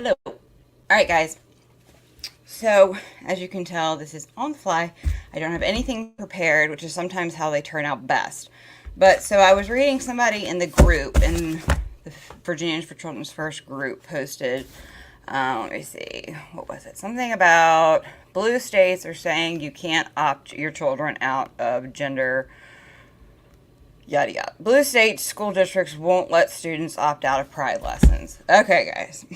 Hello. All right, guys. So, as you can tell, this is on the fly. I don't have anything prepared, which is sometimes how they turn out best. But so I was reading somebody in the group, in the Virginians for Children's First group posted, let me see, what was it? Something about blue states are saying you can't opt your children out of gender, yada yada. Blue state school districts won't let students opt out of pride lessons. Okay, guys.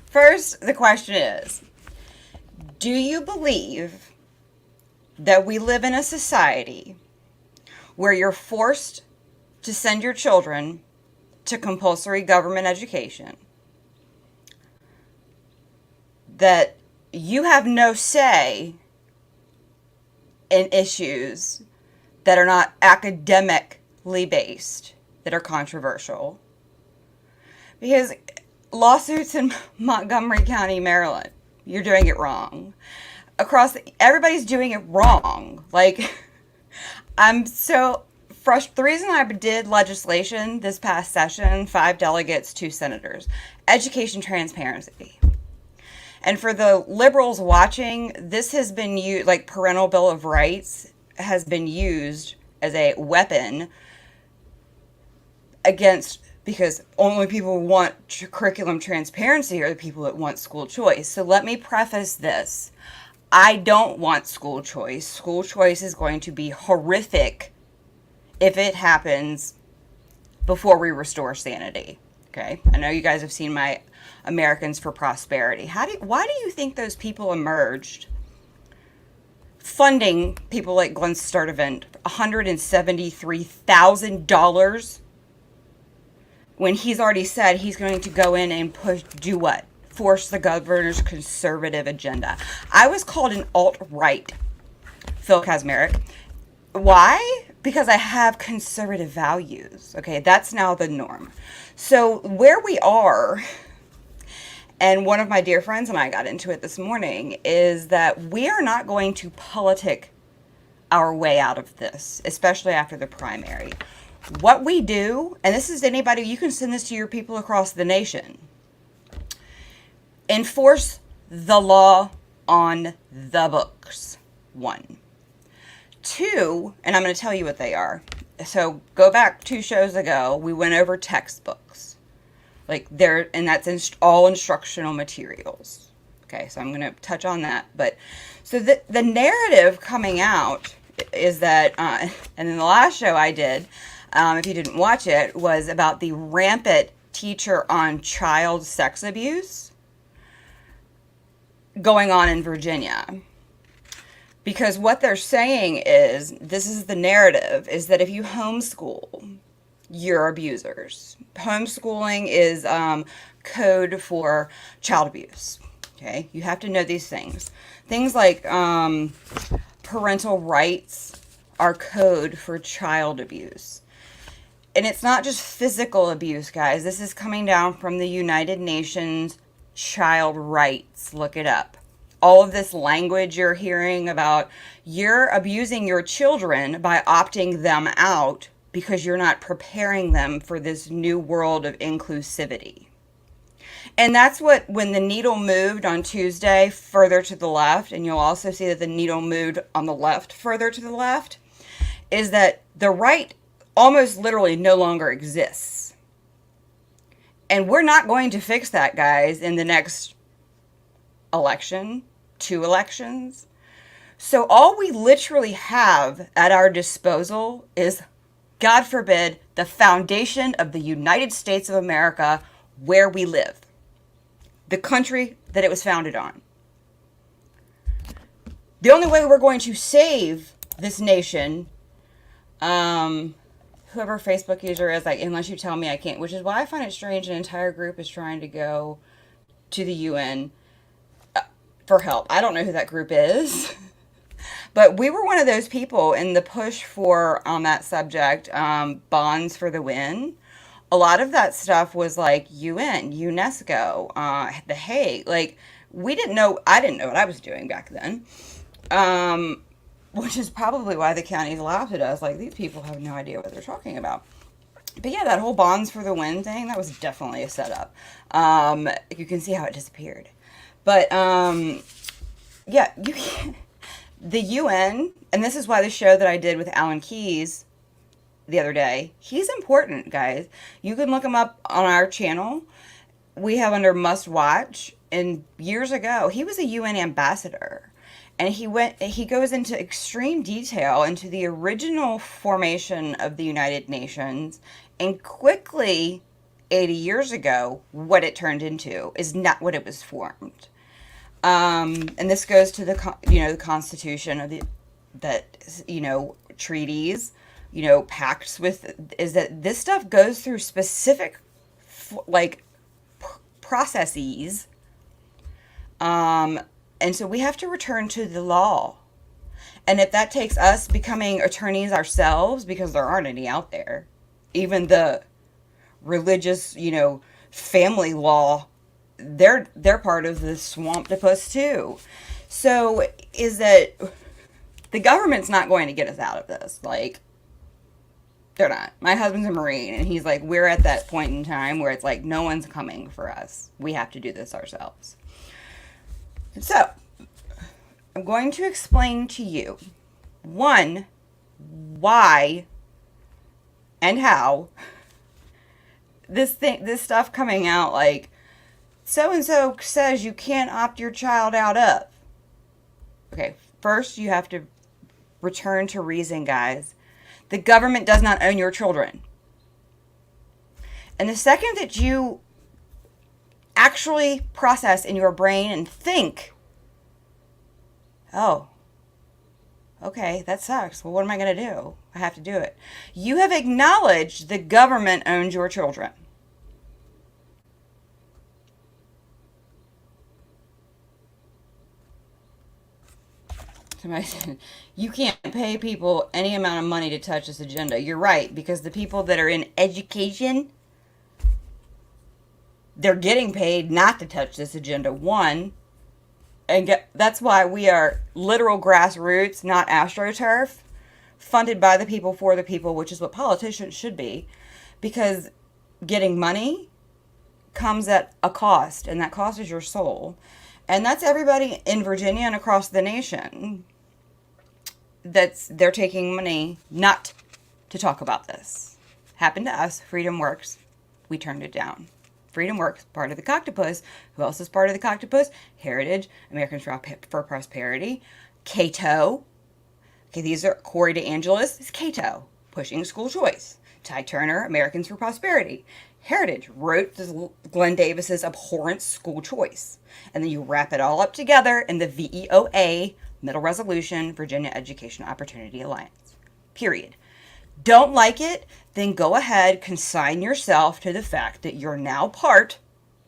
First, the question is, do you believe that we live in a society where you're forced to send your children to compulsory government education, that you have no say in issues that are not academically based, that are controversial? Because lawsuits in Montgomery County, Maryland, you're doing it wrong. Everybody's doing it wrong. Like, I'm so frustrated. The reason I did legislation this past session, 5 delegates, 2 senators, education transparency. And for the liberals watching, this has been used, like parental bill of rights has been used as a weapon against, because only people who want curriculum transparency are the people that want school choice. So let me preface this. I don't want school choice. School choice is going to be horrific if it happens before we restore sanity. Okay? I know you guys have seen my Americans for Prosperity. Why do you think those people emerged funding people like Glenn Sturtevant $173,000 when he's already said he's going to go in and do what? Force the governor's conservative agenda. I was called an alt-right, Phil Kazmarek. Why? Because I have conservative values. Okay, that's now the norm. So where we are, and one of my dear friends and I got into it this morning, is that we are not going to politic our way out of this, especially after the primary. What we do, and this is anybody, you can send this to your people across the nation. Enforce the law on the books. 1. 2, and I'm going to tell you what they are. So go back 2 shows ago, we went over textbooks. Like and that's all instructional materials. Okay, so I'm going to touch on that. But so the narrative coming out is that, and in the last show I did, if you didn't watch it, was about the rampant teacher on child sex abuse going on in Virginia. Because what they're saying is, this is the narrative, is that if you homeschool, you're abusers. Homeschooling is code for child abuse. Okay, you have to know these things. Things like parental rights are code for child abuse. And it's not just physical abuse, guys. This is coming down from the United Nations Child Rights. Look it up. All of this language you're hearing about, you're abusing your children by opting them out because you're not preparing them for this new world of inclusivity. And that's what, when the needle moved on Tuesday further to the left, and you'll also see that the needle moved on the left further to the left, is that the right almost literally no longer exists. And we're not going to fix that, guys, in the next election, 2 elections. So all we literally have at our disposal is, God forbid, the foundation of the United States of America, where we live. The country that it was founded on. The only way we're going to save this nation, whoever Facebook user is, like, unless you tell me I can't, which is why I find it strange an entire group is trying to go to the UN for help. I don't know who that group is. But we were one of those people in the push for, on that subject, bonds for the win. A lot of that stuff was like UN, UNESCO, The Hague. Like, I didn't know what I was doing back then. Which is probably why the counties laughed at us. Like, these people have no idea what they're talking about. But yeah, that whole Bonds for the Win thing, that was definitely a setup. You can see how it disappeared. But yeah, you can, the UN, and this is why the show that I did with Alan Keyes the other day, he's important, guys. You can look him up on our channel. We have under Must Watch, and years ago, he was a UN ambassador. And he goes into extreme detail into the original formation of the United Nations, and quickly 80 years ago, what it turned into is not what it was formed. And this goes to the Constitution of treaties, pacts with, is that this stuff goes through specific, like, processes. And so we have to return to the law. And if that takes us becoming attorneys ourselves, because there aren't any out there, even the religious, family law, they're part of the swamptopus too. So is that the government's not going to get us out of this. Like, they're not. My husband's a Marine, and he's like, we're at that point in time where it's like, no one's coming for us. We have to do this ourselves. So, I'm going to explain to you, one, why and how this stuff coming out, like, so-and-so says you can't opt your child out of. Okay, first you have to return to reason, guys. The government does not own your children. And the second that you actually process in your brain and think, oh, okay, that sucks. Well, what am I going to do? I have to do it. You have acknowledged the government owns your children. Somebody said, you can't pay people any amount of money to touch this agenda. You're right, because the people that are in education, they're getting paid not to touch this agenda. One, and that's why we are literal grassroots, not AstroTurf, funded by the people for the people, which is what politicians should be, because getting money comes at a cost, and that cost is your soul. And that's everybody in Virginia and across the nation. They're taking money not to talk about this. Happened to us. Freedom Works. We turned it down. Freedom Works, part of the Coctopus. Who else is part of the Coctopus? Heritage, Americans for Prosperity, Cato. Okay, these are Corey DeAngelis. Is Cato pushing school choice. Ty Turner, Americans for Prosperity. Heritage wrote Glenn Davis's abhorrent school choice. And then you wrap it all up together in the VEOA, Middle Resolution, Virginia Education Opportunity Alliance. Period. Don't like it? Then go ahead, consign yourself to the fact that you're now part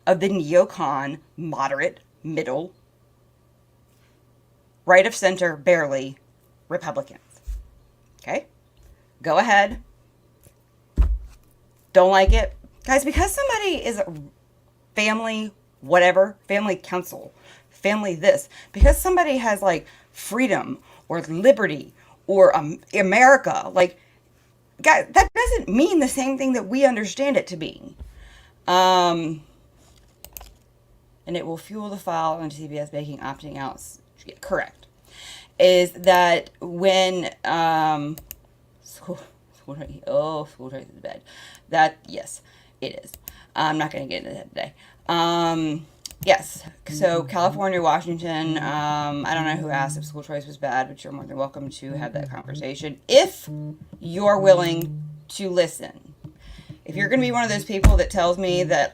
of the neocon, moderate, middle, right of center, barely, Republicans. Okay? Go ahead. Don't like it? Guys, because somebody is family whatever, family council, family this, because somebody has like freedom or liberty or America, like, guys, that doesn't mean the same thing that we understand it to be. And it will fuel the file on CBS making opting out correct. Is that when school choice is bad. That, yes, it is. I'm not going to get into that today. Yes, so California, Washington, I don't know who asked if school choice was bad, but you're more than welcome to have that conversation if you're willing to listen. If you're going to be one of those people that tells me that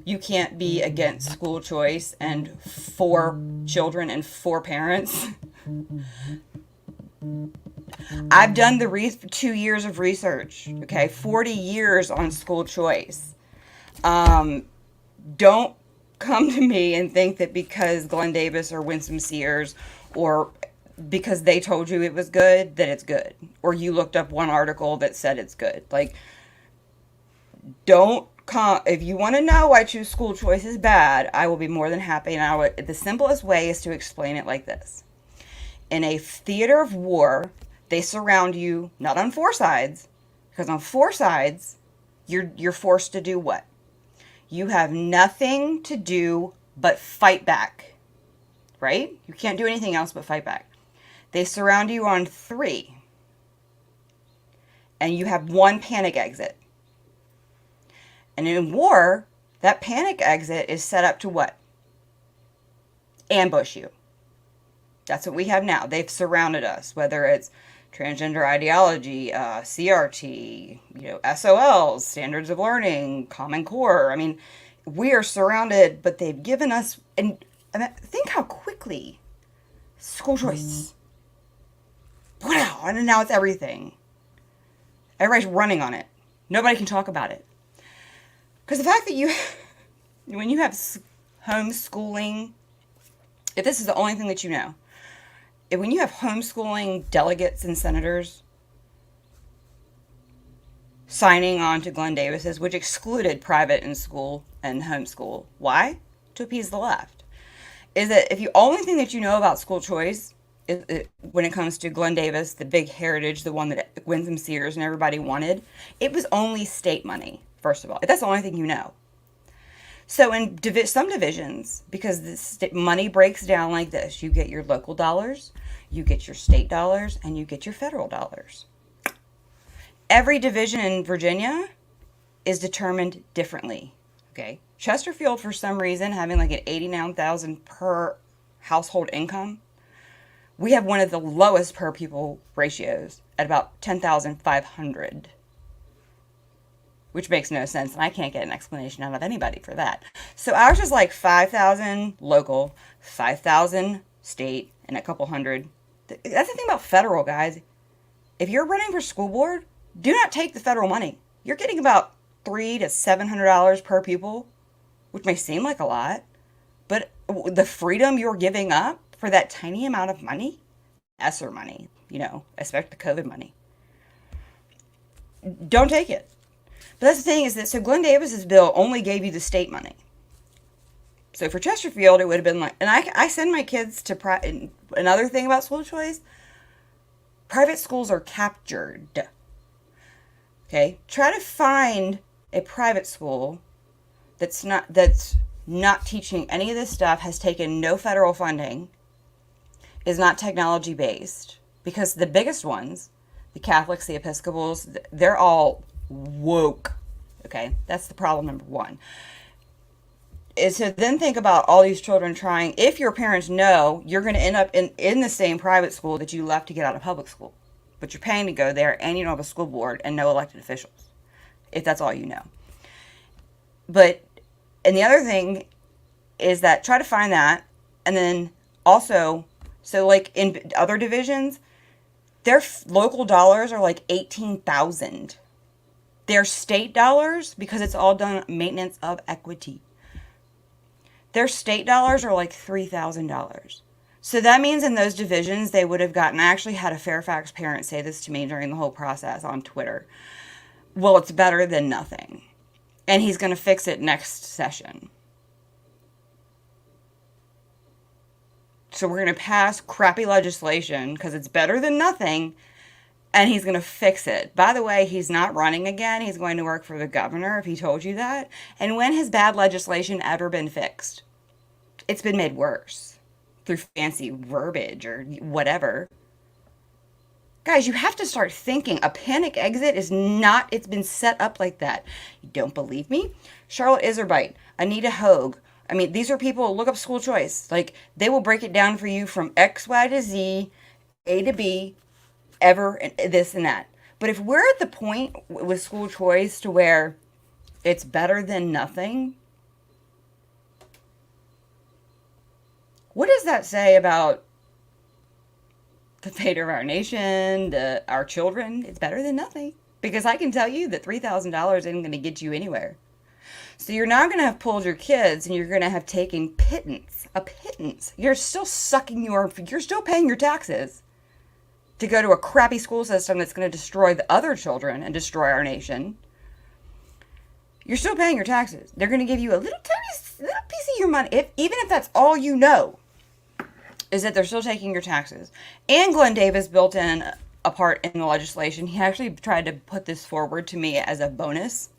you can't be against school choice and for children and for parents, I've done the 2 years of research, okay, 40 years on school choice. Don't come to me and think that because Glenn Davis or Winsome Sears or because they told you it was good, that it's good. Or you looked up one article that said it's good. Like, don't come. If you want to know why choose school choice is bad, I will be more than happy. And the simplest way is to explain it like this. In a theater of war, they surround you, not on four sides, Because on 4 sides, you're forced to do what? You have nothing to do but fight back, right? You can't do anything else but fight back. They surround you on 3, and you have 1 panic exit. And in war, that panic exit is set up to what? Ambush you. That's what we have now. They've surrounded us, whether it's transgender ideology, CRT, SOLs, standards of learning, Common Core. I mean, we are surrounded, but they've given us, and think how quickly school choice. Wow, and now it's everything. Everybody's running on it. Nobody can talk about it. Because the fact that when you have homeschooling, if this is the only thing that you know, when you have homeschooling delegates and senators signing on to Glenn Davis's, which excluded private and school and homeschool. Why? To appease the left. Is that if the only thing that you know about school choice is, when it comes to Glenn Davis, the big heritage, the one that Winsome Sears and everybody wanted, it was only state money, first of all. That's the only thing you know. So in some divisions, because the money breaks down like this, you get your local dollars, you get your state dollars, and you get your federal dollars. Every division in Virginia is determined differently. Okay, Chesterfield, for some reason, having like an $89,000 per household income, we have one of the lowest per pupil ratios at about 10,500. Which makes no sense, and I can't get an explanation out of anybody for that. So ours is like 5,000 local, 5,000 state, and a couple hundred. That's the thing about federal, guys. If you're running for school board, do not take the federal money. You're getting about $300 to $700 per pupil, which may seem like a lot, but the freedom you're giving up for that tiny amount of money, ESSER money, especially the COVID money, don't take it. But that's the thing is that, so Glenn Davis's bill only gave you the state money. So for Chesterfield, it would have been like, and I send my kids to, another thing about school choice, private schools are captured. Okay? Try to find a private school that's not teaching any of this stuff, has taken no federal funding, is not technology based, because the biggest ones, the Catholics, the Episcopals, they're all woke. Okay, that's the problem number one. Is to then think about all these children trying, if your parents know you're going to end up in the same private school that you left to get out of public school, but you're paying to go there and you don't have a school board and no elected officials, if that's all you know. But, and the other thing is that try to find that, and then also, so like in other divisions, their local dollars are like 18,000. Their state dollars, because it's all done maintenance of equity, their state dollars are like $3,000. So that means in those divisions they would have gotten, I actually had a Fairfax parent say this to me during the whole process on Twitter, well, it's better than nothing. And he's going to fix it next session. So we're going to pass crappy legislation because it's better than nothing, and he's going to fix it. By the way, he's not running again. He's going to work for the governor, if he told you that. And when has bad legislation ever been fixed? It's been made worse through fancy verbiage or whatever. Guys, you have to start thinking. A panic exit is not, it's been set up like that. You don't believe me? Charlotte Iserbyt, Anita Hogue. I mean, these are people, look up school choice. Like, they will break it down for you from X, Y to Z, A to B, ever, and this and that. But if we're at the point with school choice to where it's better than nothing, what does that say about the fate of our nation, our children? It's better than nothing. Because I can tell you that $3,000 isn't going to get you anywhere. So you're not going to have pulled your kids, and you're going to have taken a pittance. You're still you're still paying your taxes to go to a crappy school system that's going to destroy the other children and destroy our nation. You're still paying your taxes. They're going to give you a little piece of your money, even if that's all you know, is that they're still taking your taxes. And Glenn Davis built in a part in the legislation. He actually tried to put this forward to me as a bonus.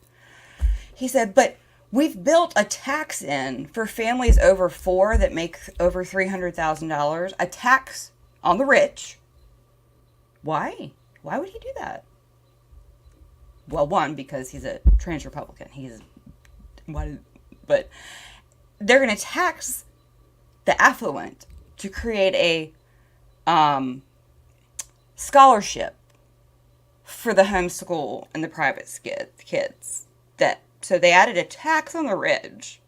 He said, but we've built a tax in for families over 4 that make over $300,000, a tax on the rich. Why? Why would he do that? Well, one, because he's a trans Republican. But they're going to tax the affluent to create a scholarship for the homeschool and the private kids. So they added a tax on the rich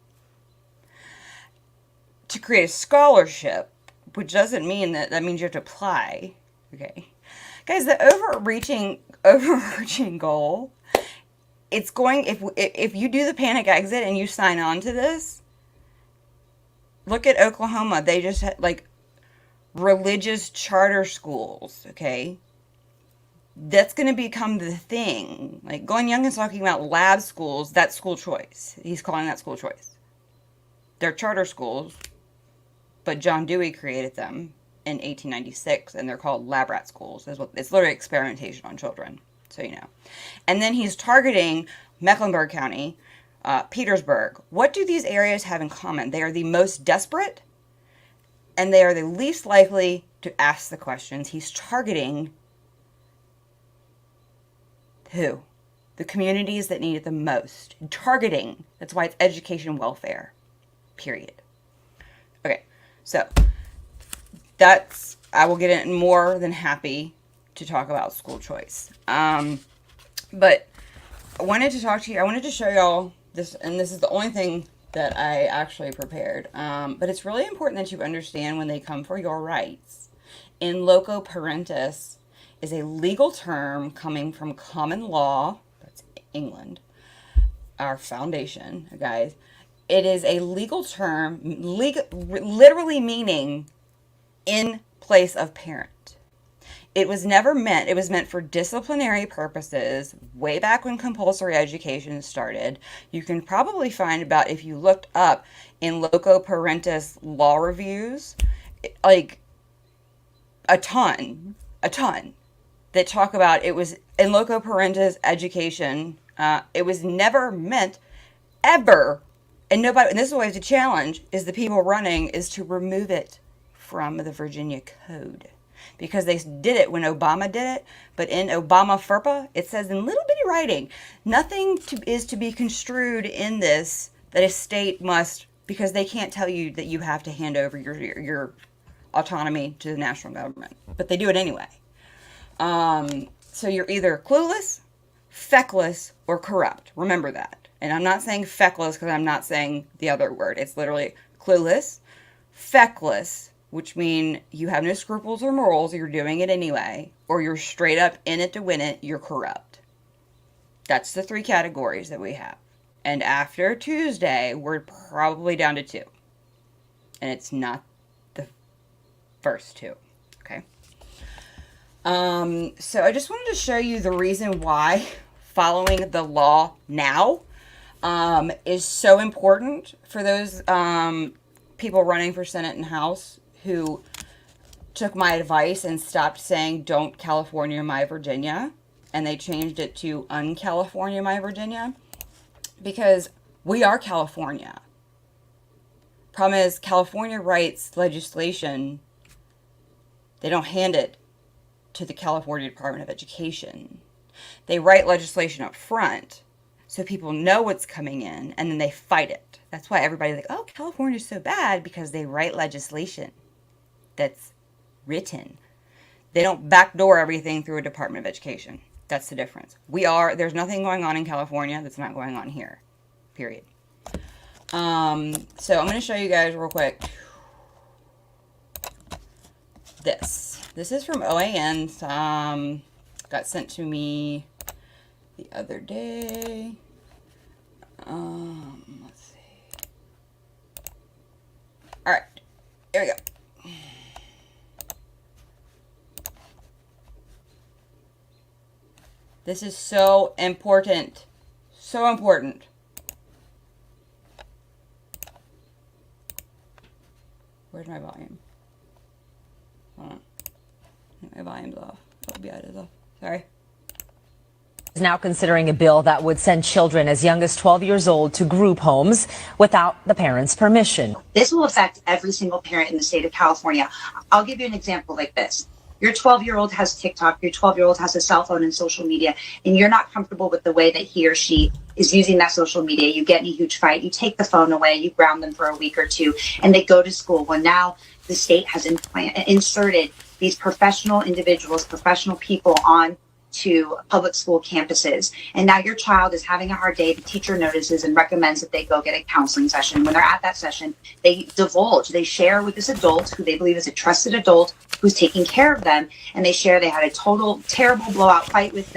to create a scholarship, which doesn't mean that means you have to apply. Okay, guys, the overreaching goal. It's going, if you do the panic exit and you sign on to this, look at Oklahoma. They just had like religious charter schools. Okay, that's going to become the thing. Like Glenn Young is talking about lab schools. That's school choice. He's calling that school choice. They're charter schools, but John Dewey created them in 1896, and they're called lab rat schools. It's literally experimentation on children, so you know. And then he's targeting Mecklenburg County, Petersburg. What do these areas have in common? They are the most desperate, and they are the least likely to ask the questions. He's targeting who? The communities that need it the most. Targeting. That's why it's education welfare. Period. Okay, so I will get in more than happy to talk about school choice. But I wanted to talk to you. I wanted to show y'all this, and this is the only thing that I actually prepared. But it's really important that you understand when they come for your rights. In loco parentis is a legal term coming from common law. That's England, our foundation, guys. It is a legal term, literally meaning in place of parent. It was meant for disciplinary purposes way back when compulsory education started. You can probably find about, if you looked up in loco parentis law reviews, like a ton that talk about it was in loco parentis education. It was never meant ever, and nobody, and this is always the challenge, is the people running, is to remove it from the Virginia Code. Because they did it when Obama did it, but in Obama FERPA, it says in little bitty writing, nothing is to be construed in this that a state must, because they can't tell you that you have to hand over your autonomy to the national government. But they do it anyway. So you're either clueless, feckless, or corrupt. Remember that. And I'm not saying feckless because I'm not saying the other word. It's literally clueless, feckless, which mean you have no scruples or morals, you're doing it anyway, or you're straight up in it to win it, you're corrupt. That's the 3 categories that we have. And after Tuesday, we're probably down to 2. And it's not the first 2. Okay? So I just wanted to show you the reason why following the law now is so important for those people running for Senate and House who took my advice and stopped saying, don't California my Virginia, and they changed it to un-California my Virginia, because we are California. Problem is, California writes legislation, they don't hand it to the California Department of Education. They write legislation up front so people know what's coming in, and then they fight it. That's why everybody's like, oh, California's so bad, because they write legislation that's written. They don't backdoor everything through a Department of Education. That's the difference. There's nothing going on in California that's not going on here. Period. So I'm going to show you guys real quick this. This is from OAN. Got sent to me the other day. Let's see. All right. Here we go. This is so important. So important. Where's my volume? Hold on. My volume's off. Oh. Sorry. Is now considering a bill that would send children as young as 12 years old to group homes without the parents' permission. This will affect every single parent in the state of California. I'll give you an example like this. Your 12-year-old has TikTok, your 12-year-old has a cell phone and social media, and you're not comfortable with the way that he or she is using that social media. You get in a huge fight, you take the phone away, you ground them for a week or two, and they go to school. Well, now the state has inserted these professional individuals, professional people on to public school campuses. And now your child is having a hard day. The teacher notices and recommends that they go get a counseling session. When they're at that session, they divulge, they share with this adult who they believe is a trusted adult who's taking care of them. And they share they had a total terrible blowout fight with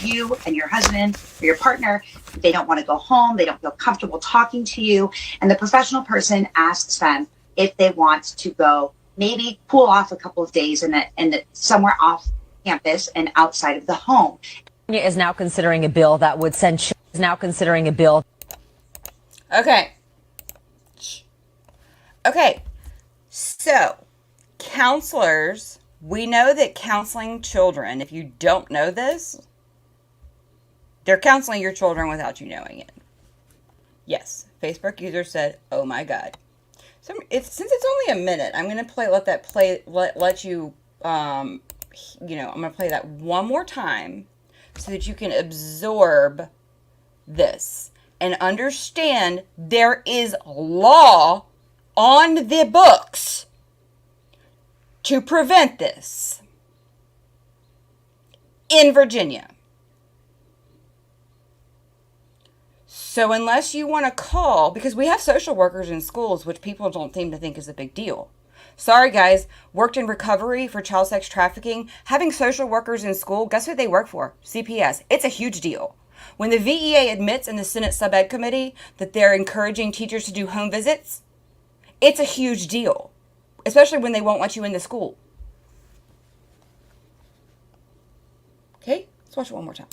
you and your husband or your partner. They don't want to go home. They don't feel comfortable talking to you. And the professional person asks them if they want to go maybe cool off a couple of days and somewhere off campus and outside of the home. Is now considering a bill that would send Okay. Okay. So, counselors, we know that counseling children, if you don't know this, they're counseling your children without you knowing it. Yes, Facebook user said, "Oh my God." So since it's only a minute, I'm gonna let you I'm going to play that one more time so that you can absorb this and understand there is law on the books to prevent this in Virginia. So unless you want to call, because we have social workers in schools, which people don't seem to think is a big deal. Sorry, guys, worked in recovery for child sex trafficking. Having social workers in school, guess what they work for? CPS. It's a huge deal. When the VEA admits in the Senate Sub-Ed Committee that they're encouraging teachers to do home visits, it's a huge deal, especially when they won't let you in the school. Okay, let's watch it one more time.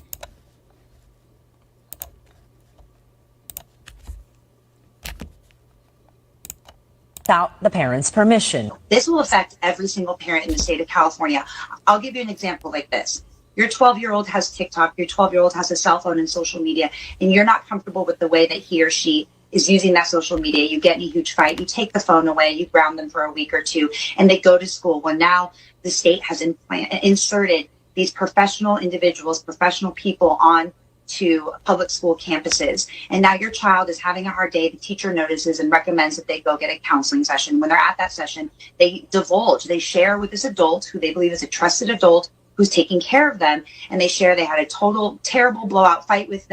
Without the parents' permission. This will affect every single parent in the state of California. I'll give you an example like this. Your 12-year-old has TikTok, your 12-year-old has a cell phone and social media, and you're not comfortable with the way that he or she is using that social media. You get in a huge fight, you take the phone away, you ground them for a week or two, and they go to school. Well, now the state has inserted these professional individuals, professional people on to public school campuses. And now your child is having a hard day. The teacher notices and recommends that they go get a counseling session. When they're at that session, they divulge, they share with this adult who they believe is a trusted adult who's taking care of them. And they share they had a total terrible blowout fight with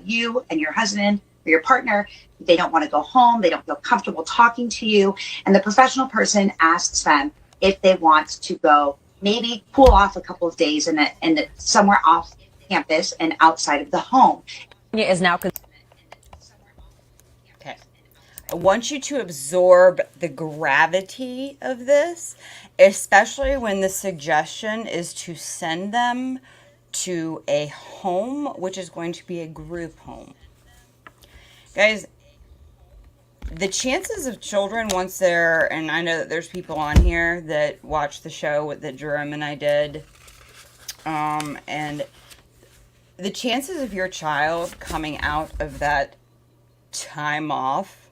you and your husband or your partner. They don't want to go home. They don't feel comfortable talking to you. And the professional person asks them if they want to go maybe cool off a couple of days and somewhere off campus and outside of the home. Is now okay. I want you to absorb the gravity of this, especially when the suggestion is to send them to a home, which is going to be a group home. Guys, the chances of children once they're, and I know that there's people on here that watch the show that Jerome and I did, and the chances of your child coming out of that time off,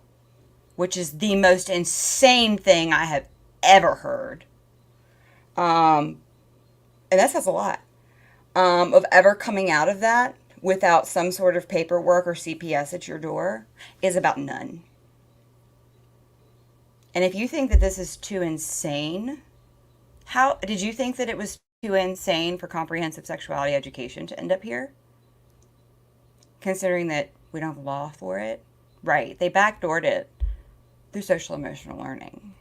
which is the most insane thing I have ever heard, and that says a lot, of ever coming out of that without some sort of paperwork or CPS at your door is about none. And if you think that this is too insane, how did you think that it was too insane for comprehensive sexuality education to end up here? Considering that we don't have law for it. Right, they backdoored it through social emotional learning.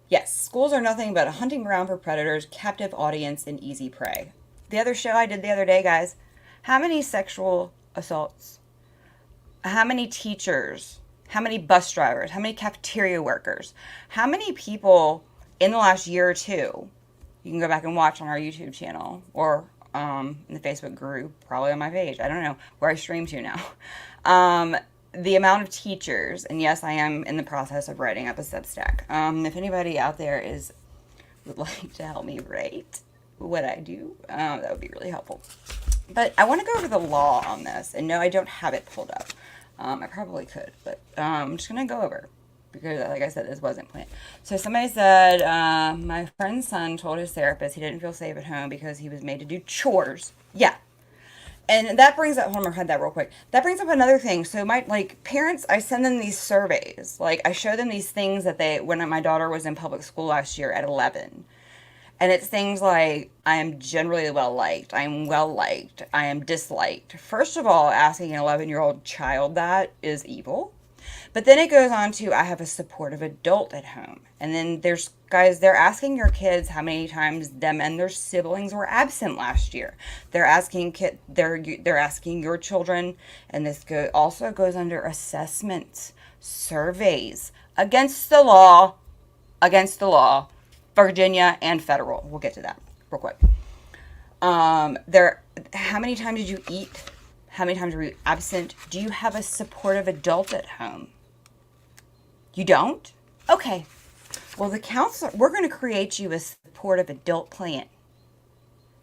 Yes, schools are nothing but a hunting ground for predators, captive audience, and easy prey. The other show I did the other day, guys, how many sexual assaults? How many teachers? How many bus drivers? How many cafeteria workers? How many people in the last year or two, you can go back and watch on our YouTube channel or in the Facebook group, probably on my page, I don't know, where I stream to now. The amount of teachers, and yes, I am in the process of writing up a Substack. If anybody out there is would like to help me rate what I do, that would be really helpful. But I want to go over the law on this. And no, I don't have it pulled up. I probably could, but I'm just going to go over because, like I said, this wasn't planned. So somebody said, my friend's son told his therapist he didn't feel safe at home because he was made to do chores. Yeah. And that brings up, hold on, I had that real quick. That brings up another thing. So my, like, parents, I send them these surveys. Like, I show them these things that they, when my daughter was in public school last year at 11. And it's things like, I am generally well liked, I am well liked, I am disliked. First of all, asking an 11-year-old child that is evil. But then it goes on to, I have a supportive adult at home. And then there's, guys, they're asking your kids how many times them and their siblings were absent last year. They're asking they're asking your children, and this also goes under assessments, surveys, against the law, Virginia and federal. We'll get to that real quick. How many times did you eat? How many times were you absent? Do you have a supportive adult at home? You don't? Okay. Well, the counselor, we're going to create you a supportive adult plan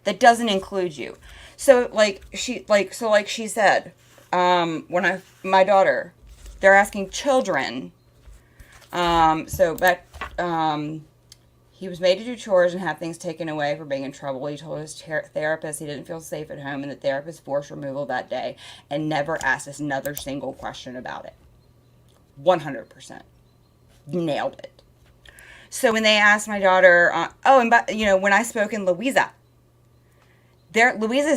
that doesn't include you. So like she said, my daughter, they're asking children. He was made to do chores and have things taken away for being in trouble. He told his therapist he didn't feel safe at home, and the therapist forced removal that day and never asked us another single question about it. 100%. Nailed it. So when they asked my daughter, when I spoke in Louisa's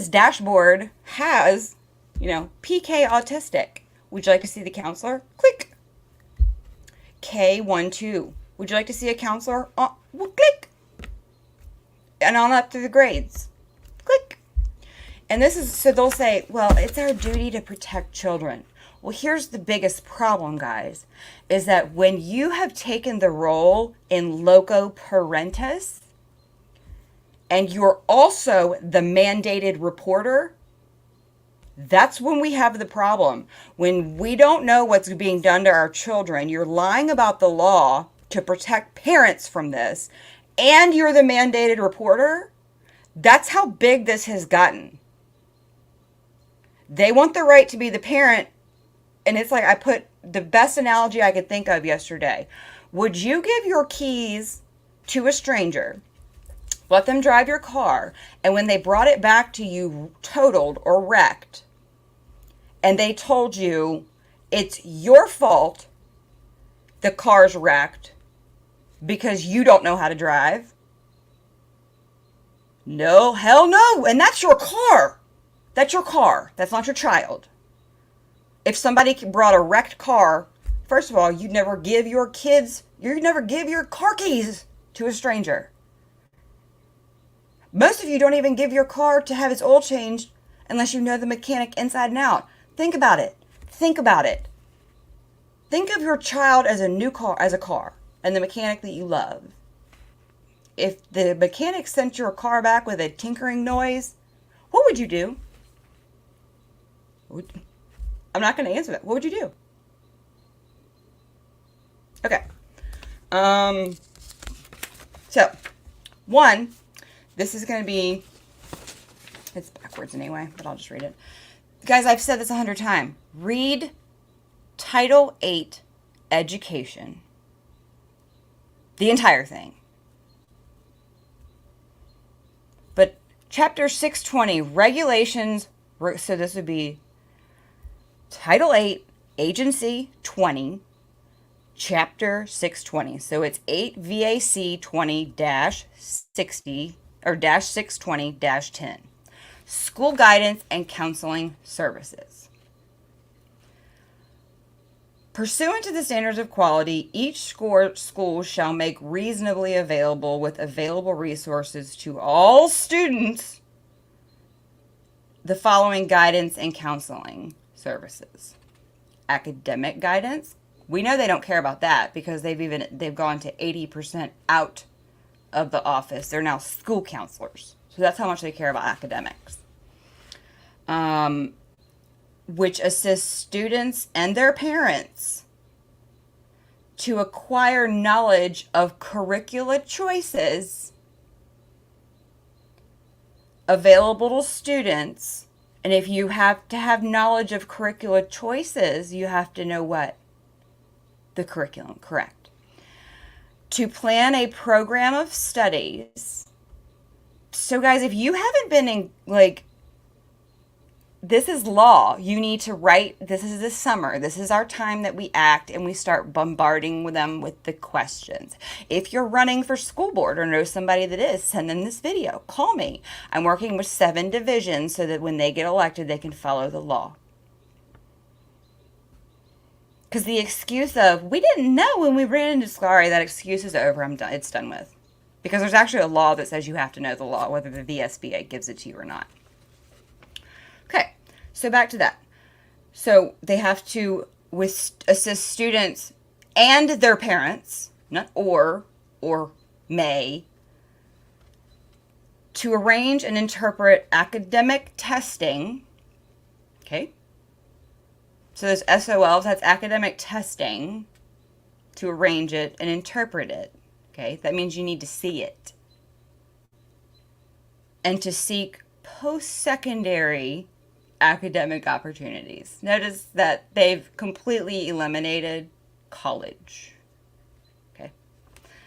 dashboard has, PK autistic. Would you like to see the counselor? Click. K12. Would you like to see a counselor? Well, click. And on up through the grades. Click. And so they'll say, well, it's our duty to protect children. Well, here's the biggest problem, guys, is that when you have taken the role in loco parentis, and you're also the mandated reporter, that's when we have the problem. When we don't know what's being done to our children, you're lying about the law to protect parents from this, and you're the mandated reporter. That's how big this has gotten. They want the right to be the parent, and it's like I put the best analogy I could think of yesterday. Would you give your keys to a stranger, let them drive your car, and when they brought it back to you totaled or wrecked, and they told you it's your fault the car's wrecked because you don't know how to drive? No, hell no. And that's your car. That's your car. That's not your child. If somebody brought a wrecked car, first of all, you'd never give your car keys to a stranger. Most of you don't even give your car to have its oil changed unless you know the mechanic inside and out. Think about it. Think about it. Think of your child as a car, and the mechanic that you love. If the mechanic sent your car back with a tinkering noise, what would you do? I'm not going to answer that. What would you do? Okay. So, one, this is going to be, it's backwards anyway, but I'll just read it. Guys, I've said this 100 times. Read Title 8 Education. The entire thing. But Chapter 620, Regulations, so this would be Title 8, Agency 20, Chapter 620. So it's 8 VAC 20-60 or -620-10. School Guidance and Counseling Services. Pursuant to the standards of quality, each school shall make reasonably available with available resources to all students the following guidance and counseling services. Academic guidance. We know they don't care about that because they've gone to 80% out of the office. They're now school counselors. So that's how much they care about academics. Which assists students and their parents to acquire knowledge of curricula choices available to students. And if you have to have knowledge of curricula choices, you have to know what? The curriculum, correct. To plan a program of studies. So guys, if you haven't been in, like, this is law. You need to write, this is the summer. This is our time that we act and we start bombarding them with the questions. If you're running for school board or know somebody that is, send them this video. Call me. I'm working with 7 divisions so that when they get elected, they can follow the law. Because the excuse of, we didn't know when we ran into, sorry, that excuse is over. I'm done. It's done with. Because there's actually a law that says you have to know the law, whether the VSBA gives it to you or not. Okay, so back to that. So they have to assist students and their parents, not or may, to arrange and interpret academic testing. Okay. So those SOLs, that's academic testing, to arrange it and interpret it. Okay, that means you need to see it. And to seek post-secondary academic opportunities. Notice that they've completely eliminated college. Okay,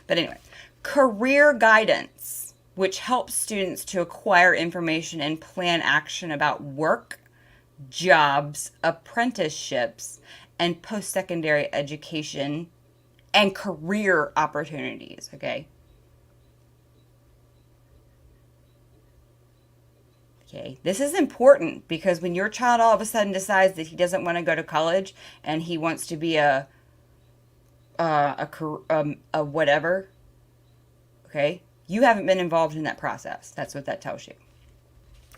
but anyway, career guidance, which helps students to acquire information and plan action about work, jobs, apprenticeships, and post-secondary education and career opportunities, okay? Okay, this is important because when your child all of a sudden decides that he doesn't want to go to college and he wants to be a whatever, okay, you haven't been involved in that process. That's what that tells you.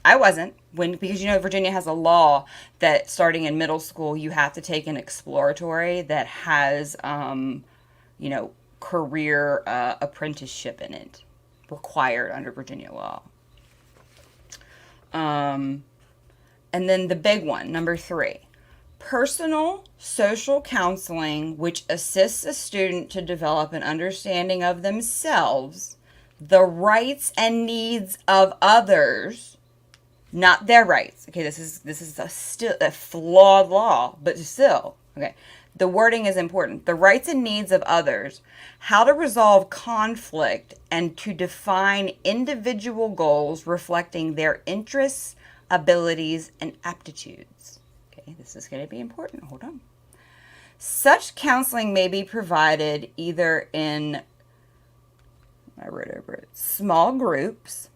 I wasn't, because you know Virginia has a law that starting in middle school you have to take an exploratory that has career apprenticeship in it, required under Virginia law. And then the big one, number 3, personal social counseling, which assists a student to develop an understanding of themselves, the rights and needs of others, not their rights. Okay, this is still a flawed law, but still, okay. The wording is important. The rights and needs of others, how to resolve conflict, and to define individual goals reflecting their interests, abilities, and aptitudes. Okay, this is going to be important. Hold on. Such counseling may be provided either in, I wrote over it, small groups.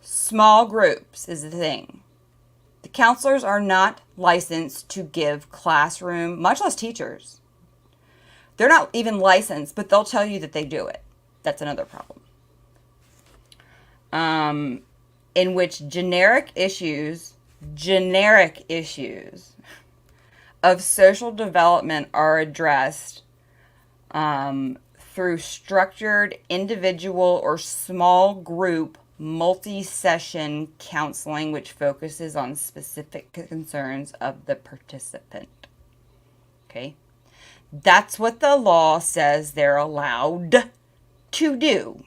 Small groups is the thing. The counselors are not licensed to give classroom, much less teachers. They're not even licensed, but they'll tell you that they do it. That's another problem. In which generic issues of social development are addressed through structured individual or small group multi-session counseling, which focuses on specific concerns of the participant. Okay, that's what the law says they're allowed to do.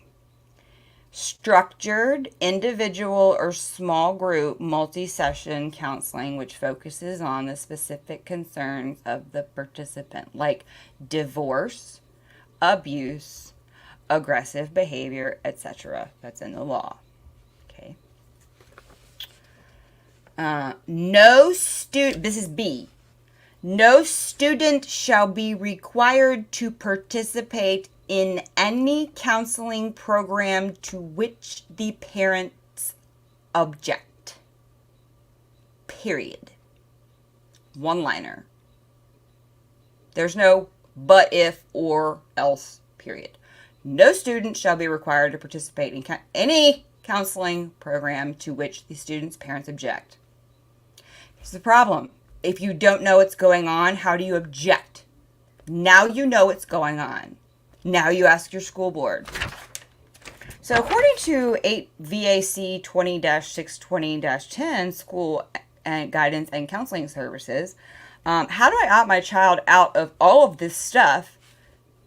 Structured individual or small group multi-session counseling, which focuses on the specific concerns of the participant, like divorce, abuse, aggressive behavior, etc. That's in the law. Okay. This is B. No student shall be required to participate in any counseling program to which the parents object. Period. One-liner. There's no but, if, or else, period. No student shall be required to participate in any counseling program to which the student's parents object. Here's the problem. If you don't know what's going on, how do you object? Now you know what's going on. Now you ask your school board. So according to 8 VAC 20-620-10, School and Guidance and Counseling Services, how do I opt my child out of all of this stuff?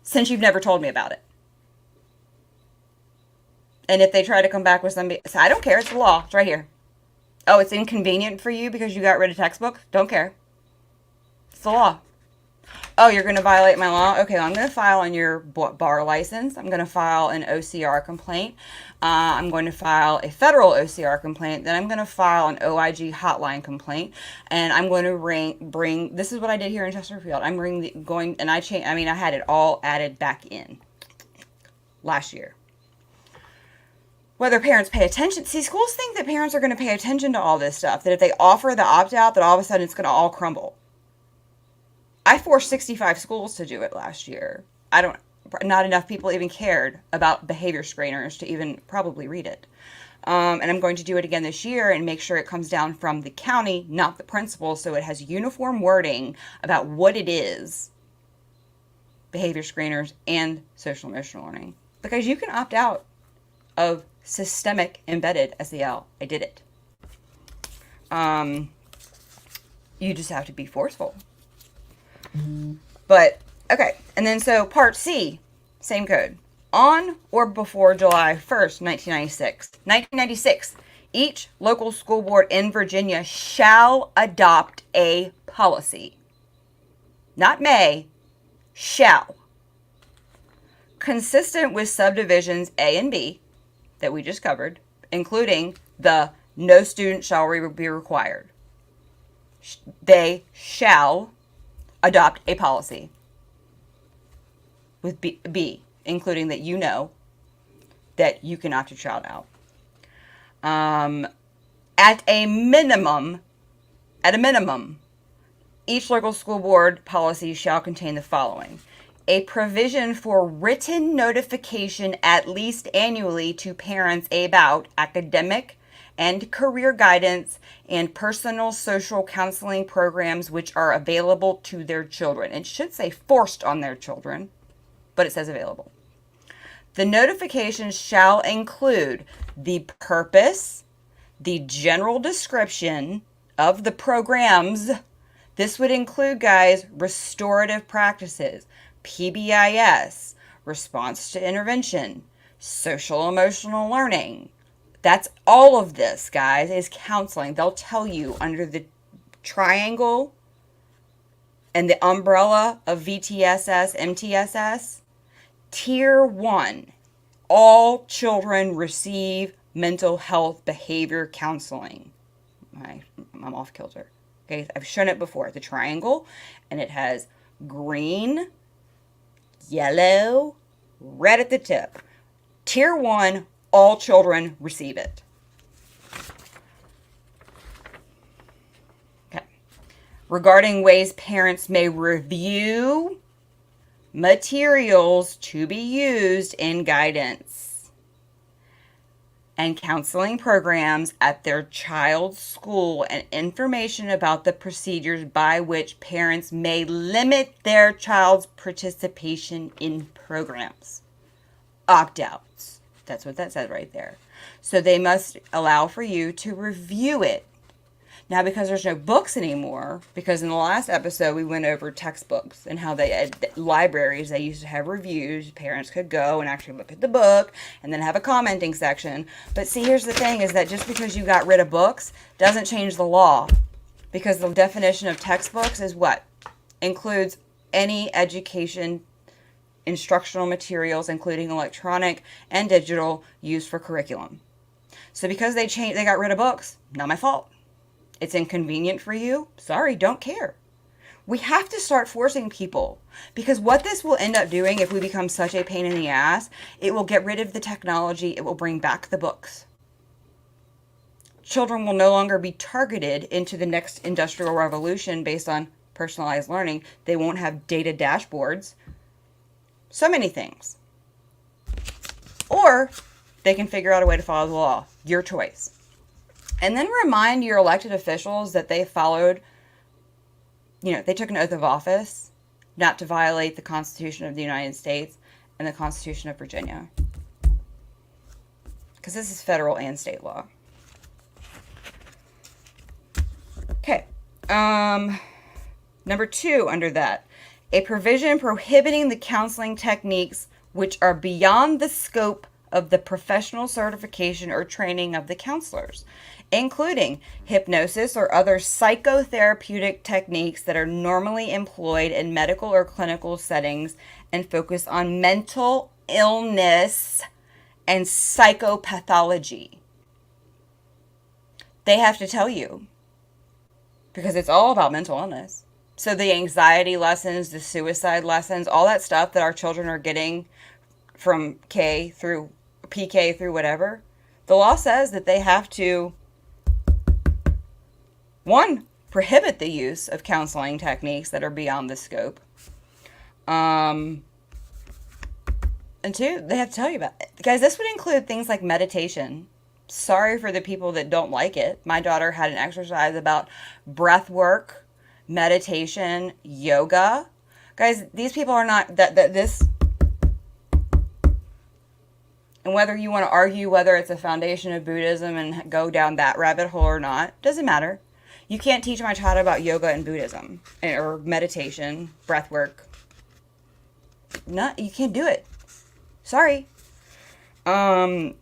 since you've never told me about it. And if they try to come back with somebody, so I don't care. It's the law. It's right here. Oh, it's inconvenient for you because you got rid of textbooks? Don't care. It's the law. Oh, you're going to violate my law? Okay, well, I'm going to file on your bar license. I'm going to file an OCR complaint. I'm going to file a federal OCR complaint. Then I'm going to file an OIG hotline complaint. And I'm going to bring this is what I did here in Chesterfield. I had it all added back in last year. Whether parents pay attention. See, schools think that parents are going to pay attention to all this stuff. That if they offer the opt-out, that all of a sudden it's going to all crumble. I forced 65 schools to do it last year. Not enough people even cared about behavior screeners to even probably read it. And I'm going to do it again this year and make sure it comes down from the county, not the principal, so it has uniform wording about what it is, behavior screeners and social emotional learning. Because you can opt out of systemic embedded SEL. I did it. You just have to be forceful. But, okay. And then so part C, same code. On or before July 1st, 1996. 1996, each local school board in Virginia shall adopt a policy. Not may, shall. Consistent with subdivisions A and B that we just covered, including the no student shall be required. They shall adopt a policy with B, including that you know that you can opt your child out. At a minimum, each local school board policy shall contain the following: a provision for written notification at least annually to parents about academic and career guidance and personal social counseling programs which are available to their children. It should say forced on their children, but it says available. The notifications shall include the purpose, the general description of the programs. This would include, guys, restorative practices, PBIS, response to intervention, social emotional learning. That's all of this, guys, is counseling. They'll tell you under the triangle and the umbrella of VTSS, MTSS, Tier 1, all children receive mental health behavior counseling. I'm off kilter. Okay, I've shown it before. The triangle, and it has green, yellow, red at the tip. Tier 1, all children receive it. Okay. Regarding ways parents may review materials to be used in guidance and counseling programs at their child's school, and information about the procedures by which parents may limit their child's participation in programs. Opt-outs. That's what that says right there. So they must allow for you to review it. Now, because there's no books anymore, because in the last episode we went over textbooks and how libraries, they used to have reviews. Parents could go and actually look at the book and then have a commenting section. But see, here's the thing, is that just because you got rid of books doesn't change the law. Because the definition of textbooks is what? Includes any education instructional materials, including electronic and digital, used for curriculum. So because they got rid of books, not my fault. It's inconvenient for you. Sorry, don't care. We have to start forcing people, because what this will end up doing, if we become such a pain in the ass, it will get rid of the technology. It will bring back the books. Children will no longer be targeted into the next industrial revolution based on personalized learning. They won't have data dashboards. So many things. Or they can figure out a way to follow the law. Your choice. And then remind your elected officials that they followed, they took an oath of office not to violate the Constitution of the United States and the Constitution of Virginia. Because this is federal and state law. Okay. Number 2 under that. A provision prohibiting the counseling techniques which are beyond the scope of the professional certification or training of the counselors, including hypnosis or other psychotherapeutic techniques that are normally employed in medical or clinical settings and focus on mental illness and psychopathology. They have to tell you, because it's all about mental illness. So the anxiety lessons, the suicide lessons, all that stuff that our children are getting from K through PK through whatever, the law says that they have to, one, prohibit the use of counseling techniques that are beyond the scope. And two, they have to tell you about it. Guys, this would include things like meditation. Sorry for the people that don't like it. My daughter had an exercise about breath work, meditation, yoga. Guys, these people are not this. And whether you want to argue whether it's a foundation of Buddhism and go down that rabbit hole or not, doesn't matter. You can't teach my child about yoga and Buddhism or meditation, breath work. You can't do it. Sorry. A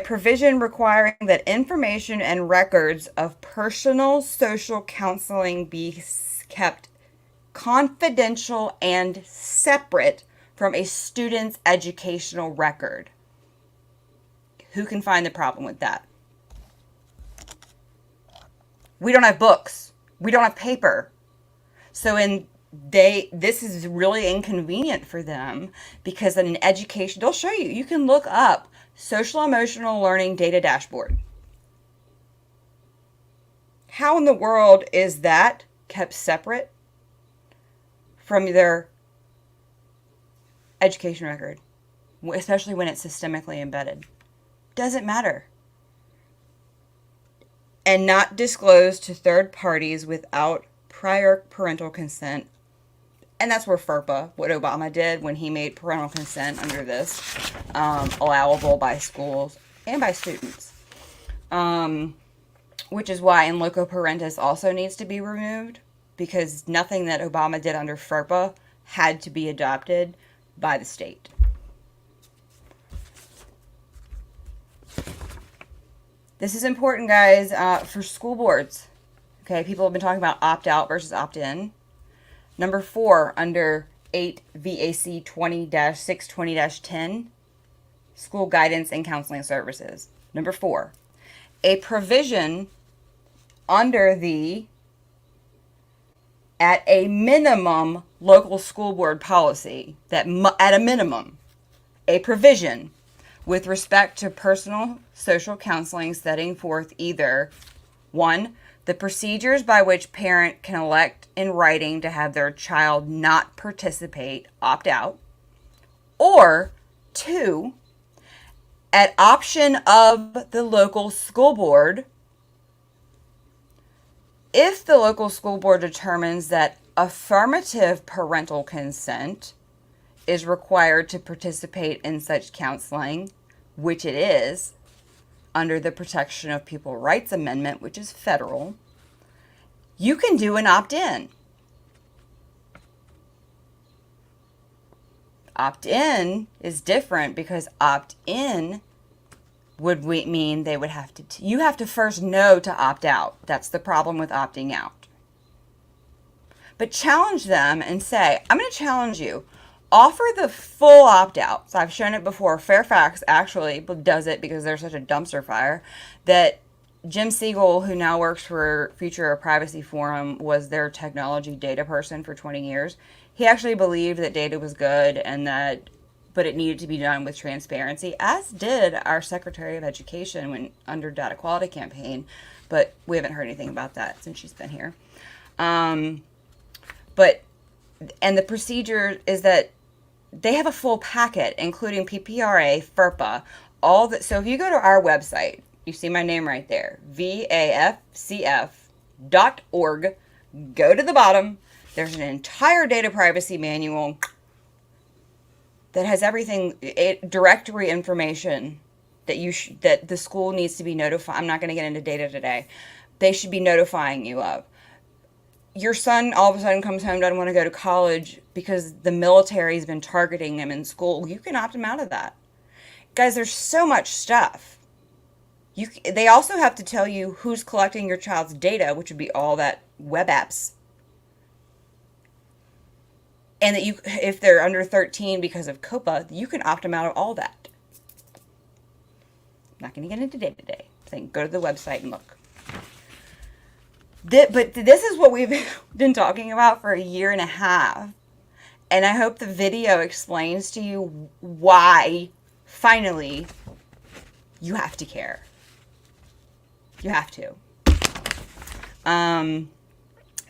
provision requiring that information and records of personal social counseling be kept confidential and separate from a student's educational record. Who can find the problem with that? We don't have books. We don't have paper. So this is really inconvenient for them, because in an education, they'll show you. You can look up social emotional learning data dashboard. How in the world is that kept separate from their education record, especially when it's systemically embedded? Doesn't matter. And not disclosed to third parties without prior parental consent. And that's where FERPA, what Obama did when he made parental consent under this, allowable by schools and by students. Which is why in loco parentis also needs to be removed, because nothing that Obama did under FERPA had to be adopted by the state. This is important, guys, for school boards. Okay, people have been talking about opt-out versus opt-in. Number 4, under 8 VAC 20-620-10, school guidance and counseling services. Number 4, a provision under the, at a minimum, local school board policy, that at a minimum, a provision with respect to personal social counseling setting forth either 1, the procedures by which parent can elect in writing to have their child not participate, opt out, or 2, at option of the local school board, if the local school board determines that affirmative parental consent is required to participate in such counseling, which it is, under the Protection of People Rights Amendment, which is federal, you can do an opt-in. Opt-in is different, because opt-in would mean they would have to, you have to first know to opt out. That's the problem with opting out. But challenge them and say, I'm going to challenge you. Offer the full opt-out. So I've shown it before. Fairfax actually does it because they're such a dumpster fire, that Jim Siegel, who now works for Future Privacy Forum, was their technology data person for 20 years. He actually believed that data was good, and that, but it needed to be done with transparency, as did our Secretary of Education when under data quality campaign. But we haven't heard anything about that since she's been here. And the procedure is that they have a full packet, including PPRA, FERPA, all that. So if you go to our website, you see my name right there, vafcf.org. Go to the bottom. There's an entire data privacy manual that has everything, directory information that that the school needs to be notified. I'm not going to get into data today. They should be notifying you of. your son all of a sudden comes home, doesn't want to go to college because the military has been targeting him in school, you can opt him out of that. Guys, there's so much stuff. They also have to tell you who's collecting your child's data, which would be all that web apps. And that if they're under 13 because of COPA, you can opt them out of all that. I'm not going to get into day-to-day. Saying go to the website and look. But this is what we've been talking about for a year and a half. And I hope the video explains to you why, finally, you have to care. You have to.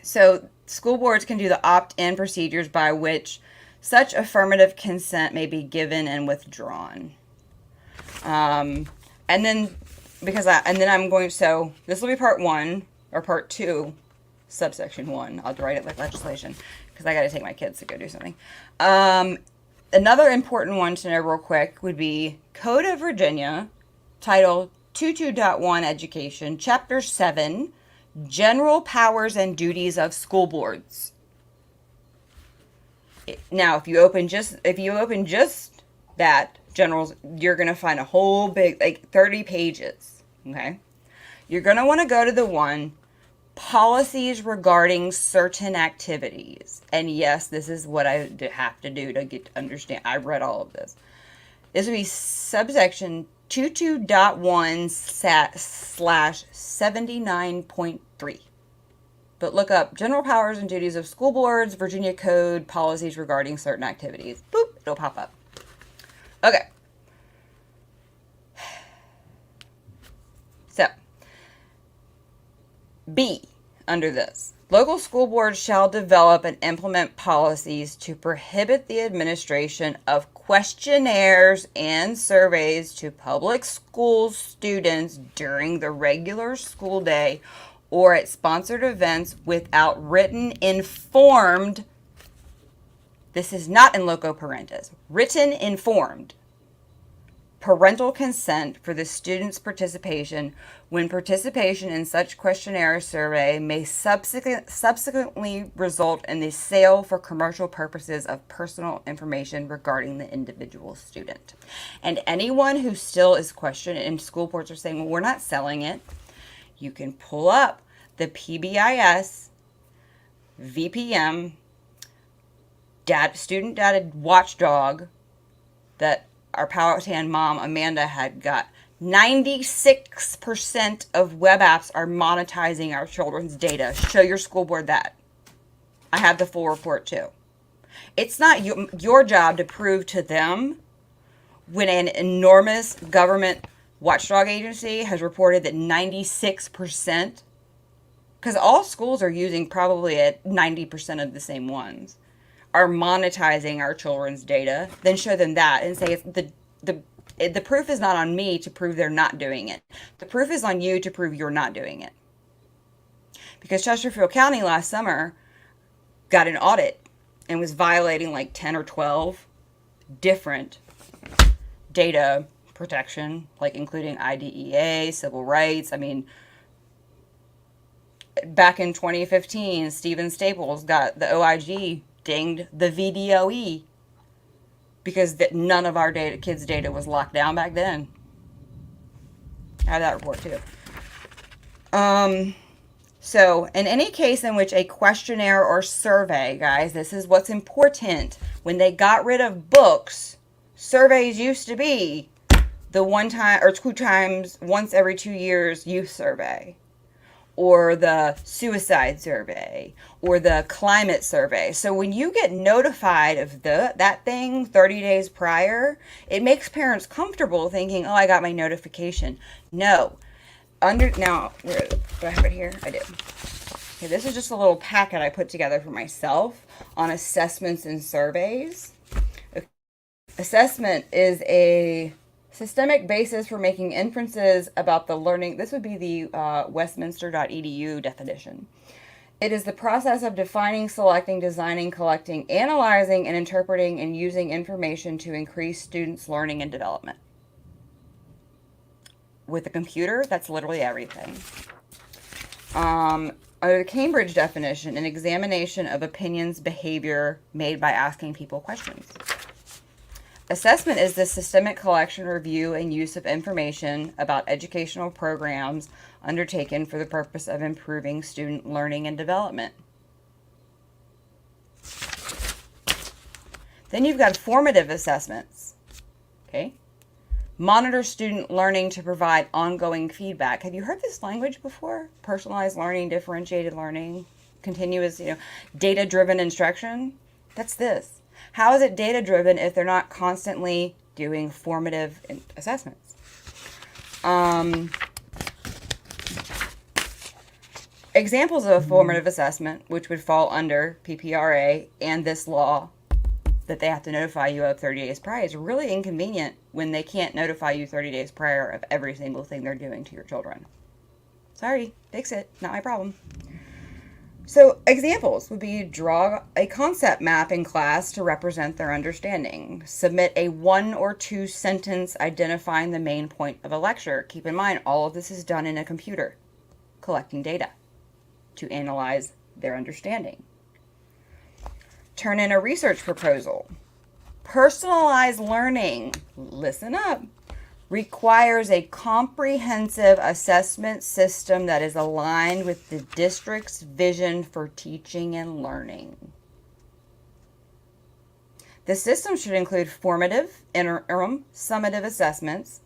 So school boards can do the opt-in procedures by which such affirmative consent may be given and withdrawn. And then I'm going, so this will be part 1 or part 2, subsection 1. I'll write it like legislation because I got to take my kids to go do something. Another important one to know real quick would be Code of Virginia, Title 22.1 Education, Chapter 7, General Powers and Duties of School Boards. Now, if you open just that generals, you're going to find a whole big, like 30 pages, okay? You're going to want to go to the one, policies regarding certain activities. And yes, this is what I have to do to get to understand. I read all of this. This would be subsection 22.1/79.3. But look up General Powers and Duties of School Boards, Virginia Code, policies regarding certain activities. Boop, it'll pop up. Okay. So, B, under this. Local school boards shall develop and implement policies to prohibit the administration of questionnaires and surveys to public school students during the regular school day or at sponsored events without written informed, this is not in loco parentis, written informed parental consent for the student's participation when participation in such questionnaire or survey may subsequently result in the sale for commercial purposes of personal information regarding the individual student. And anyone who still is questioning, and school boards are saying, well, we're not selling it, you can pull up the PBIS VPM student data watchdog that our Powhatan mom, Amanda, had got. 96% of web apps are monetizing our children's data. Show your school board that. I have the full report too. It's not your job to prove to them when an enormous government watchdog agency has reported that 96%, because all schools are using probably at 90% of the same ones, are monetizing our children's data, then show them that and say the proof is not on me to prove they're not doing it. The proof is on you to prove you're not doing it. Because Chesterfield County last summer got an audit and was violating like 10 or 12 different data protection, like including IDEA, civil rights. I mean, back in 2015, Stephen Staples got the OIG dinged the VDOE because none of our kids' data was locked down back then. I have that report too. So in any case in which a questionnaire or survey, guys, this is what's important. When they got rid of books, surveys used to be the one time or 2 times, once every 2 years youth survey, or the suicide survey, or the climate survey. So when you get notified of that thing 30 days prior, it makes parents comfortable thinking, oh, I got my notification. No. Now, where do I have it here? I do. Okay, this is just a little packet I put together for myself on assessments and surveys. Assessment is a systemic basis for making inferences about the learning. This would be the westminster.edu definition. It is the process of defining, selecting, designing, collecting, analyzing, and interpreting and using information to increase students' learning and development. With a computer, that's literally everything. under the Cambridge definition, an examination of opinions, behavior made by asking people questions. Assessment is the systemic collection, review, and use of information about educational programs undertaken for the purpose of improving student learning and development. Then you've got formative assessments. Okay? Monitor student learning to provide ongoing feedback. Have you heard this language before? Personalized learning, differentiated learning, continuous, data-driven instruction. That's this. How is it data-driven if they're not constantly doing formative assessments? Examples of a formative assessment, which would fall under PPRA and this law that they have to notify you of 30 days prior, is really inconvenient when they can't notify you 30 days prior of every single thing they're doing to your children. Sorry, fix it. Not my problem. So examples would be draw a concept map in class to represent their understanding. Submit a 1 or 2 sentence identifying the main point of a lecture. Keep in mind, all of this is done in a computer, collecting data to analyze their understanding. Turn in a research proposal. Personalized learning, listen up, requires a comprehensive assessment system that is aligned with the district's vision for teaching and learning. The system should include formative, interim, summative assessments,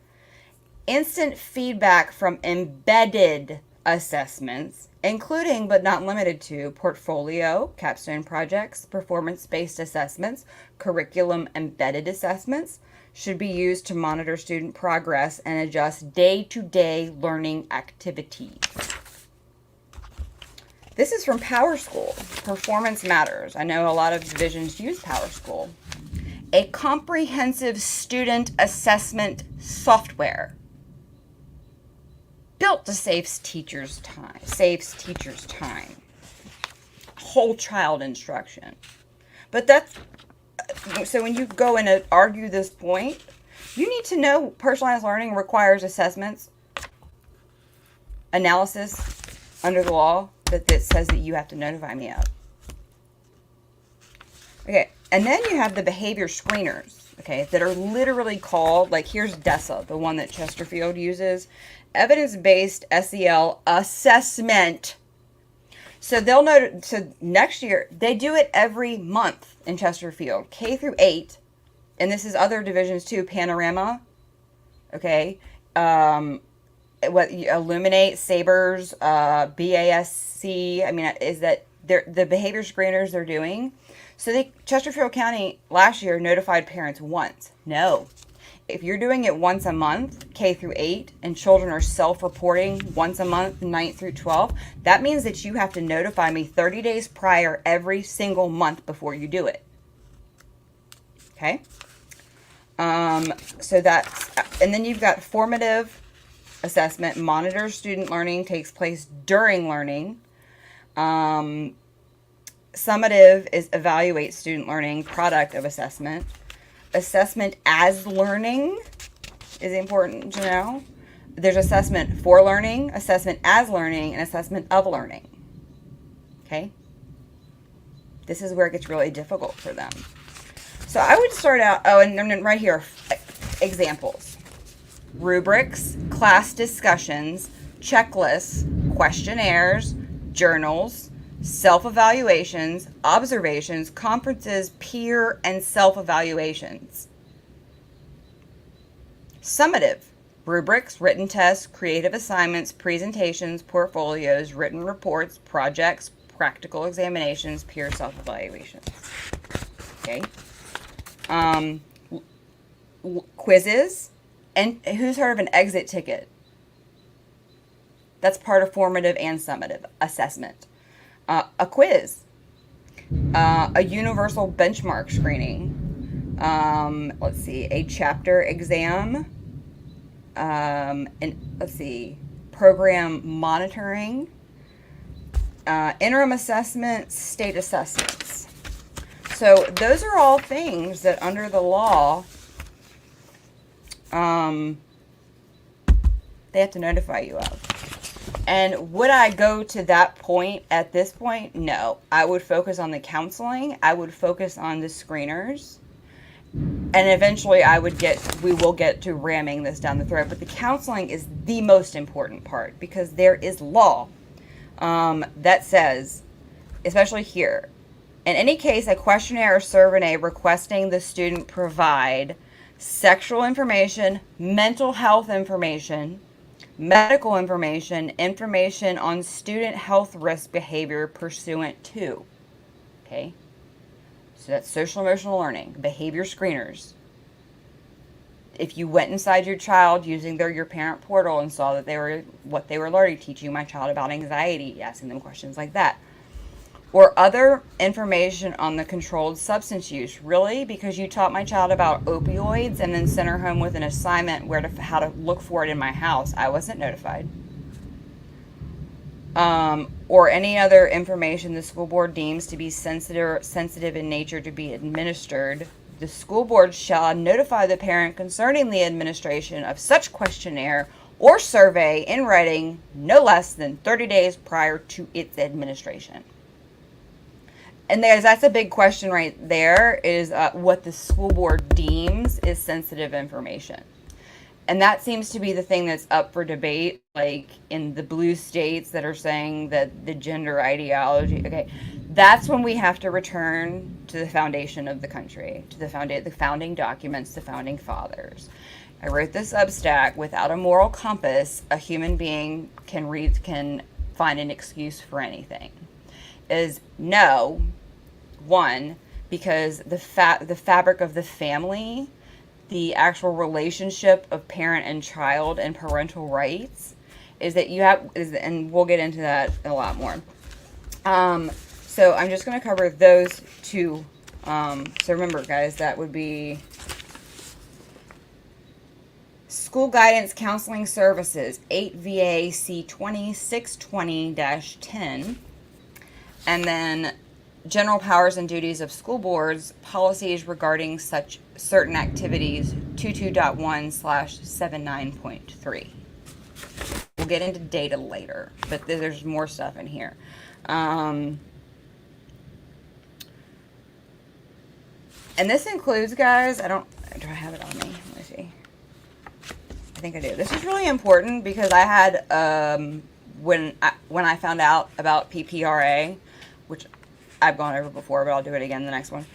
instant feedback from embedded assessments, including but not limited to portfolio, capstone projects, performance-based assessments, curriculum embedded assessments, should be used to monitor student progress and adjust day-to-day learning activities. This is from PowerSchool. Performance Matters. I know a lot of divisions use PowerSchool. A comprehensive student assessment software built to save teachers time. Whole child instruction. But that's so when you go in and argue this point, you need to know personalized learning requires assessments, analysis under the law that says that you have to notify me of. Okay, and then you have the behavior screeners, okay, that are literally called, like here's DESA, the one that Chesterfield uses, evidence-based SEL assessment. So they'll know. So next year they do it every month in Chesterfield, K through 8, and this is other divisions too. Panorama, okay, what Illuminate, Sabers, BASC. I mean, is that the behavior screeners they're doing? So Chesterfield County last year notified parents once. No. If you're doing it once a month, K through 8, and children are self-reporting once a month, 9th through 12, that means that you have to notify me 30 days prior every single month before you do it. Okay? So that's, and then you've got formative assessment, monitors student learning, takes place during learning. Summative is evaluate student learning, product of assessment. Assessment as learning is important to know. There's assessment for learning, assessment as learning, and assessment of learning. Okay? This is where it gets really difficult for them. So I would start out, and then right here, examples. Rubrics, class discussions, checklists, questionnaires, journals, self-evaluations, observations, conferences, peer and self-evaluations. Summative, rubrics, written tests, creative assignments, presentations, portfolios, written reports, projects, practical examinations, peer self-evaluations. Okay. Quizzes, and who's heard of an exit ticket? That's part of formative and summative assessment. A quiz, a universal benchmark screening, let's see, a chapter exam, and let's see, program monitoring, interim assessments, state assessments. So those are all things that under the law, they have to notify you of. And would I go to that point at this point? No. I would focus on the counseling. I would focus on the screeners. And eventually we will get to ramming this down the throat. But the counseling is the most important part, because there is law that says, especially here, in any case, a questionnaire or survey requesting the student provide sexual information, mental health information, medical information, information on student health risk behavior pursuant to. Okay? So that's social emotional learning, behavior screeners. If you went inside your child using your parent portal and saw that what they were learning, teaching my child about anxiety, asking them questions like that. Or other information on the controlled substance use. Really? Because you taught my child about opioids and then sent her home with an assignment how to look for it in my house. I wasn't notified. Or any other information the school board deems to be sensitive in nature to be administered. The school board shall notify the parent concerning the administration of such questionnaire or survey in writing no less than 30 days prior to its administration. And that's a big question right there, is what the school board deems is sensitive information. And that seems to be the thing that's up for debate, like in the blue states that are saying that the gender ideology, okay, that's when we have to return to the foundation of the country, to the founding documents, the founding fathers. I wrote this Substack: without a moral compass, a human being can find an excuse for anything. Is no. One, because the fabric of the family, the actual relationship of parent and child and parental rights, is that and we'll get into that a lot more. So I'm just going to cover those two. So remember, guys, that would be School Guidance Counseling Services, 8 VAC 2620-10, and then General Powers and Duties of School Boards, Policies Regarding Such Certain Activities, 22.1/79.3. We'll get into data later, but there's more stuff in here. And this includes, guys, do I have it on me? Let me see. I think I do. This is really important because I had, when I found out about PPRA, which I've gone over before, but I'll do it again in the next one.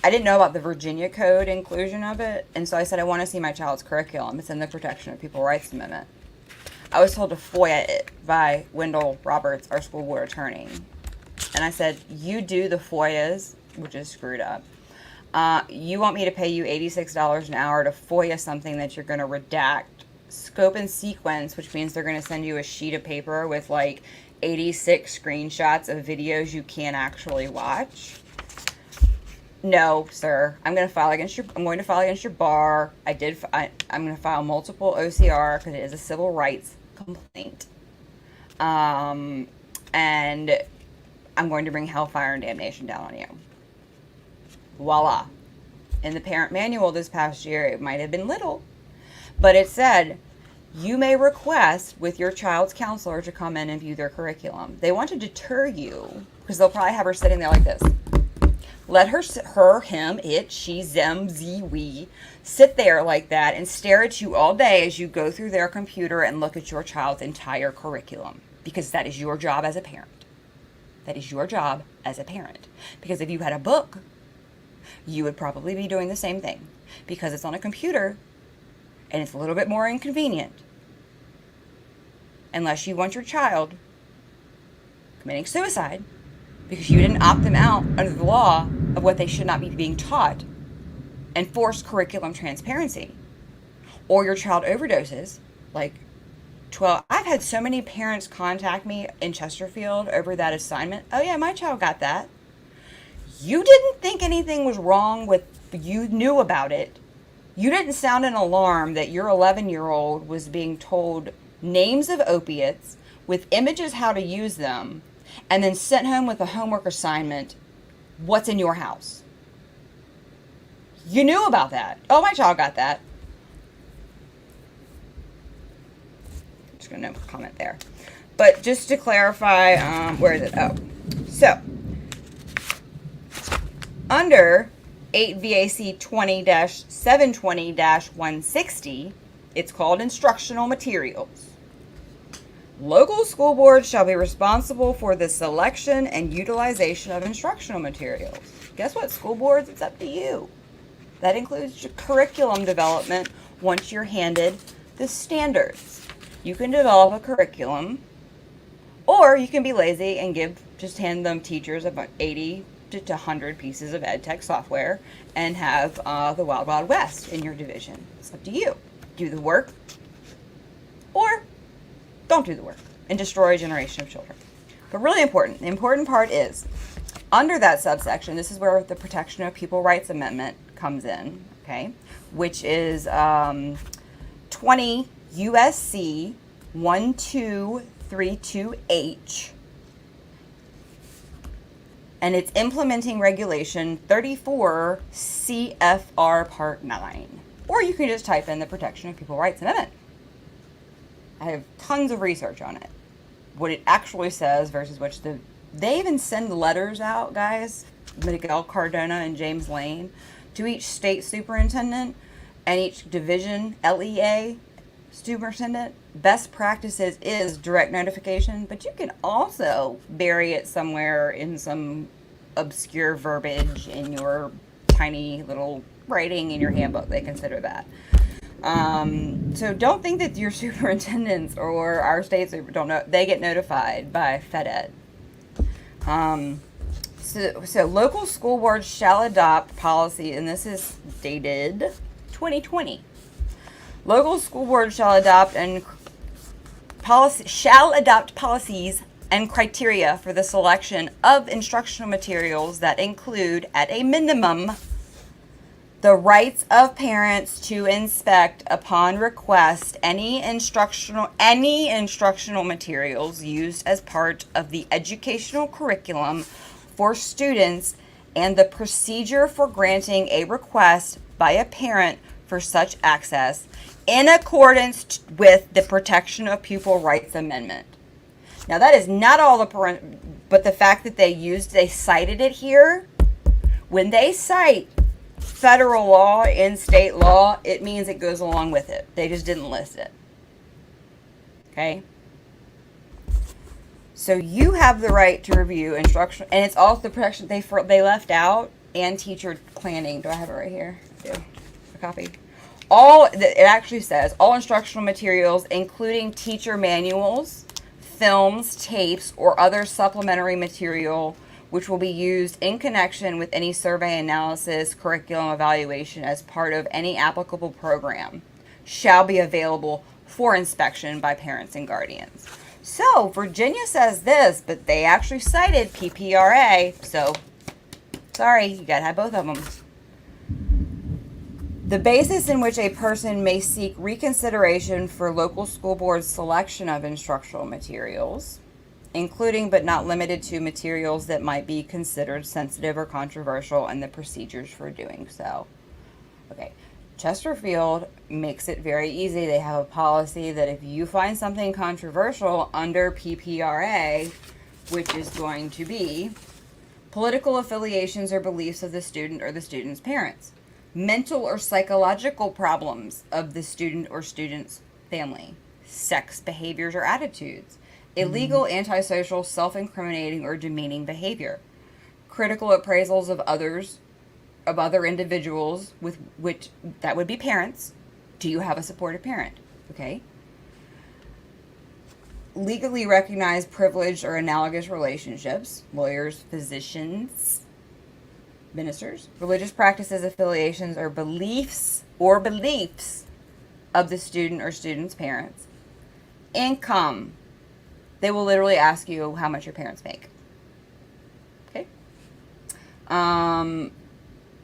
I didn't know about the Virginia Code inclusion of it, and so I said I want to see my child's curriculum. It's in the Protection of People Rights Amendment. I was told to FOIA it by Wendell Roberts, our school board attorney. And I said, you do the FOIAs, which is screwed up. You want me to pay you $86 an hour to FOIA something that you're going to redact, scope and sequence, which means they're going to send you a sheet of paper with like 86 screenshots of videos you can't actually watch. No, sir. I'm going to file against your bar. I'm going to file multiple OCR because it is a civil rights complaint. And I'm going to bring hellfire and damnation down on you. Voila. In the parent manual this past year, it might have been little, but it said, you may request with your child's counselor to come in and view their curriculum. They want to deter you because they'll probably have her sitting there like this. Let her, him, it, she, them, ze, we sit there like that and stare at you all day as you go through their computer and look at your child's entire curriculum, because that is your job as a parent. That is your job as a parent. Because if you had a book, you would probably be doing the same thing, because it's on a computer and it's a little bit more inconvenient. Unless you want your child committing suicide because you didn't opt them out under the law of what they should not be being taught and force curriculum transparency. Or your child overdoses, like 12. I've had so many parents contact me in Chesterfield over that assignment. Oh yeah, my child got that. You didn't think anything was wrong with, you knew about it. You didn't sound an alarm that your 11-year-old was being told names of opiates with images how to use them, and then sent home with a homework assignment, what's in your house. You knew about that. Oh, my child got that. I'm just going to comment there. But just to clarify, where is it? Oh, so under 8 VAC 20-720-160, it's called instructional materials. Local school boards shall be responsible for the selection and utilization of instructional materials. Guess what, school boards? It's up to you. That includes your curriculum development once you're handed the standards. You can develop a curriculum, or you can be lazy and just hand them teachers about 80 to 100 pieces of ed tech software and have the Wild Wild West in your division. It's up to you. Do the work, or don't do the work and destroy a generation of children. But really important, the important part is, under that subsection, this is where the Protection of Pupil Rights Amendment comes in, okay, which is 20 USC 1232H, and it's implementing regulation 34 CFR Part 9. Or you can just type in the Protection of Pupil Rights Amendment. I have tons of research on it. What it actually says versus which they even send letters out, guys, Miguel Cardona and James Lane, to each state superintendent and each division LEA superintendent. Best practices is direct notification, but you can also bury it somewhere in some obscure verbiage in your tiny little writing in your handbook. They consider that. So don't think that your superintendents or our state super don't know. They get notified by FedEd. So local school boards shall adopt policy, and this is dated 2020. Local school boards shall adopt policies and criteria for the selection of instructional materials that include, at a minimum, the rights of parents to inspect upon request any instructional materials used as part of the educational curriculum for students, and the procedure for granting a request by a parent for such access in accordance with the Protection of Pupil Rights Amendment. Now that is not all but the fact that they cited it here. When they cite federal law in state law, it means it goes along with it. They just didn't list it. Okay? So you have the right to review instruction, and it's also the protection they left out, and teacher planning. Do I have it right here? I do. A copy. It actually says all instructional materials, including teacher manuals, films, tapes, or other supplementary material which will be used in connection with any survey analysis, curriculum evaluation as part of any applicable program, shall be available for inspection by parents and guardians. So Virginia says this, but they actually cited PPRA, so sorry, you gotta have both of them. The basis in which a person may seek reconsideration for local school board's selection of instructional materials, including but not limited to materials that might be considered sensitive or controversial, and the procedures for doing so. Okay, Chesterfield makes it very easy. They have a policy that if you find something controversial under PPRA, which is going to be political affiliations or beliefs of the student or the student's parents, mental or psychological problems of the student or student's family, sex behaviors or attitudes, illegal, antisocial, self-incriminating, or demeaning behavior, critical appraisals of other individuals with which that would be parents. Do you have a supportive parent? Okay. Legally recognized privileged or analogous relationships, lawyers, physicians, ministers, religious practices, affiliations, or beliefs of the student or student's parents, income. They will literally ask you how much your parents make. Okay.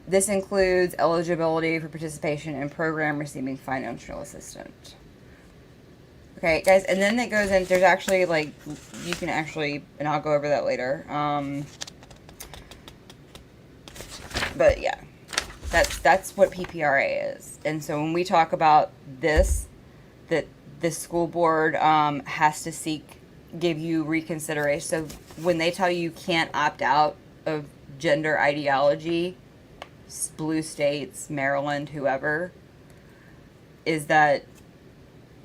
This includes eligibility for participation in program receiving financial assistance. Okay, guys, and then it goes in, there's actually, like, you can actually, and I'll go over that later. But yeah, that's what PPRA is. And so when we talk about this, that this school board has to seek give you reconsideration. So when they tell you can't opt out of gender ideology, blue states, Maryland, whoever, is that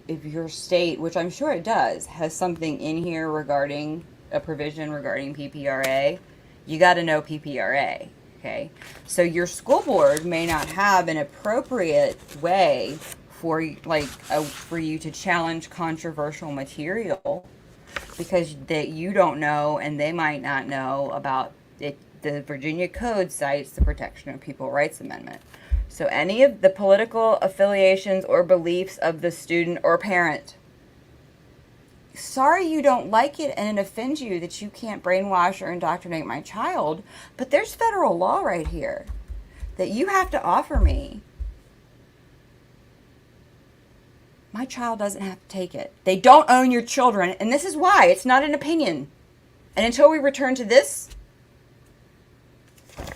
if your state, which I'm sure it does, has something in here regarding a provision regarding PPRA, you got to know PPRA. Okay, so your school board may not have an appropriate way for for you to challenge controversial material because that you don't know and they might not know about it. The Virginia Code cites the Protection of People's Rights Amendment. So any of the political affiliations or beliefs of the student or parent, sorry you don't like it and it offends you that you can't brainwash or indoctrinate my child, but there's federal law right here that you have to offer me. My child doesn't have to take it. They don't own your children, and this is why. It's not an opinion. And until we return to this,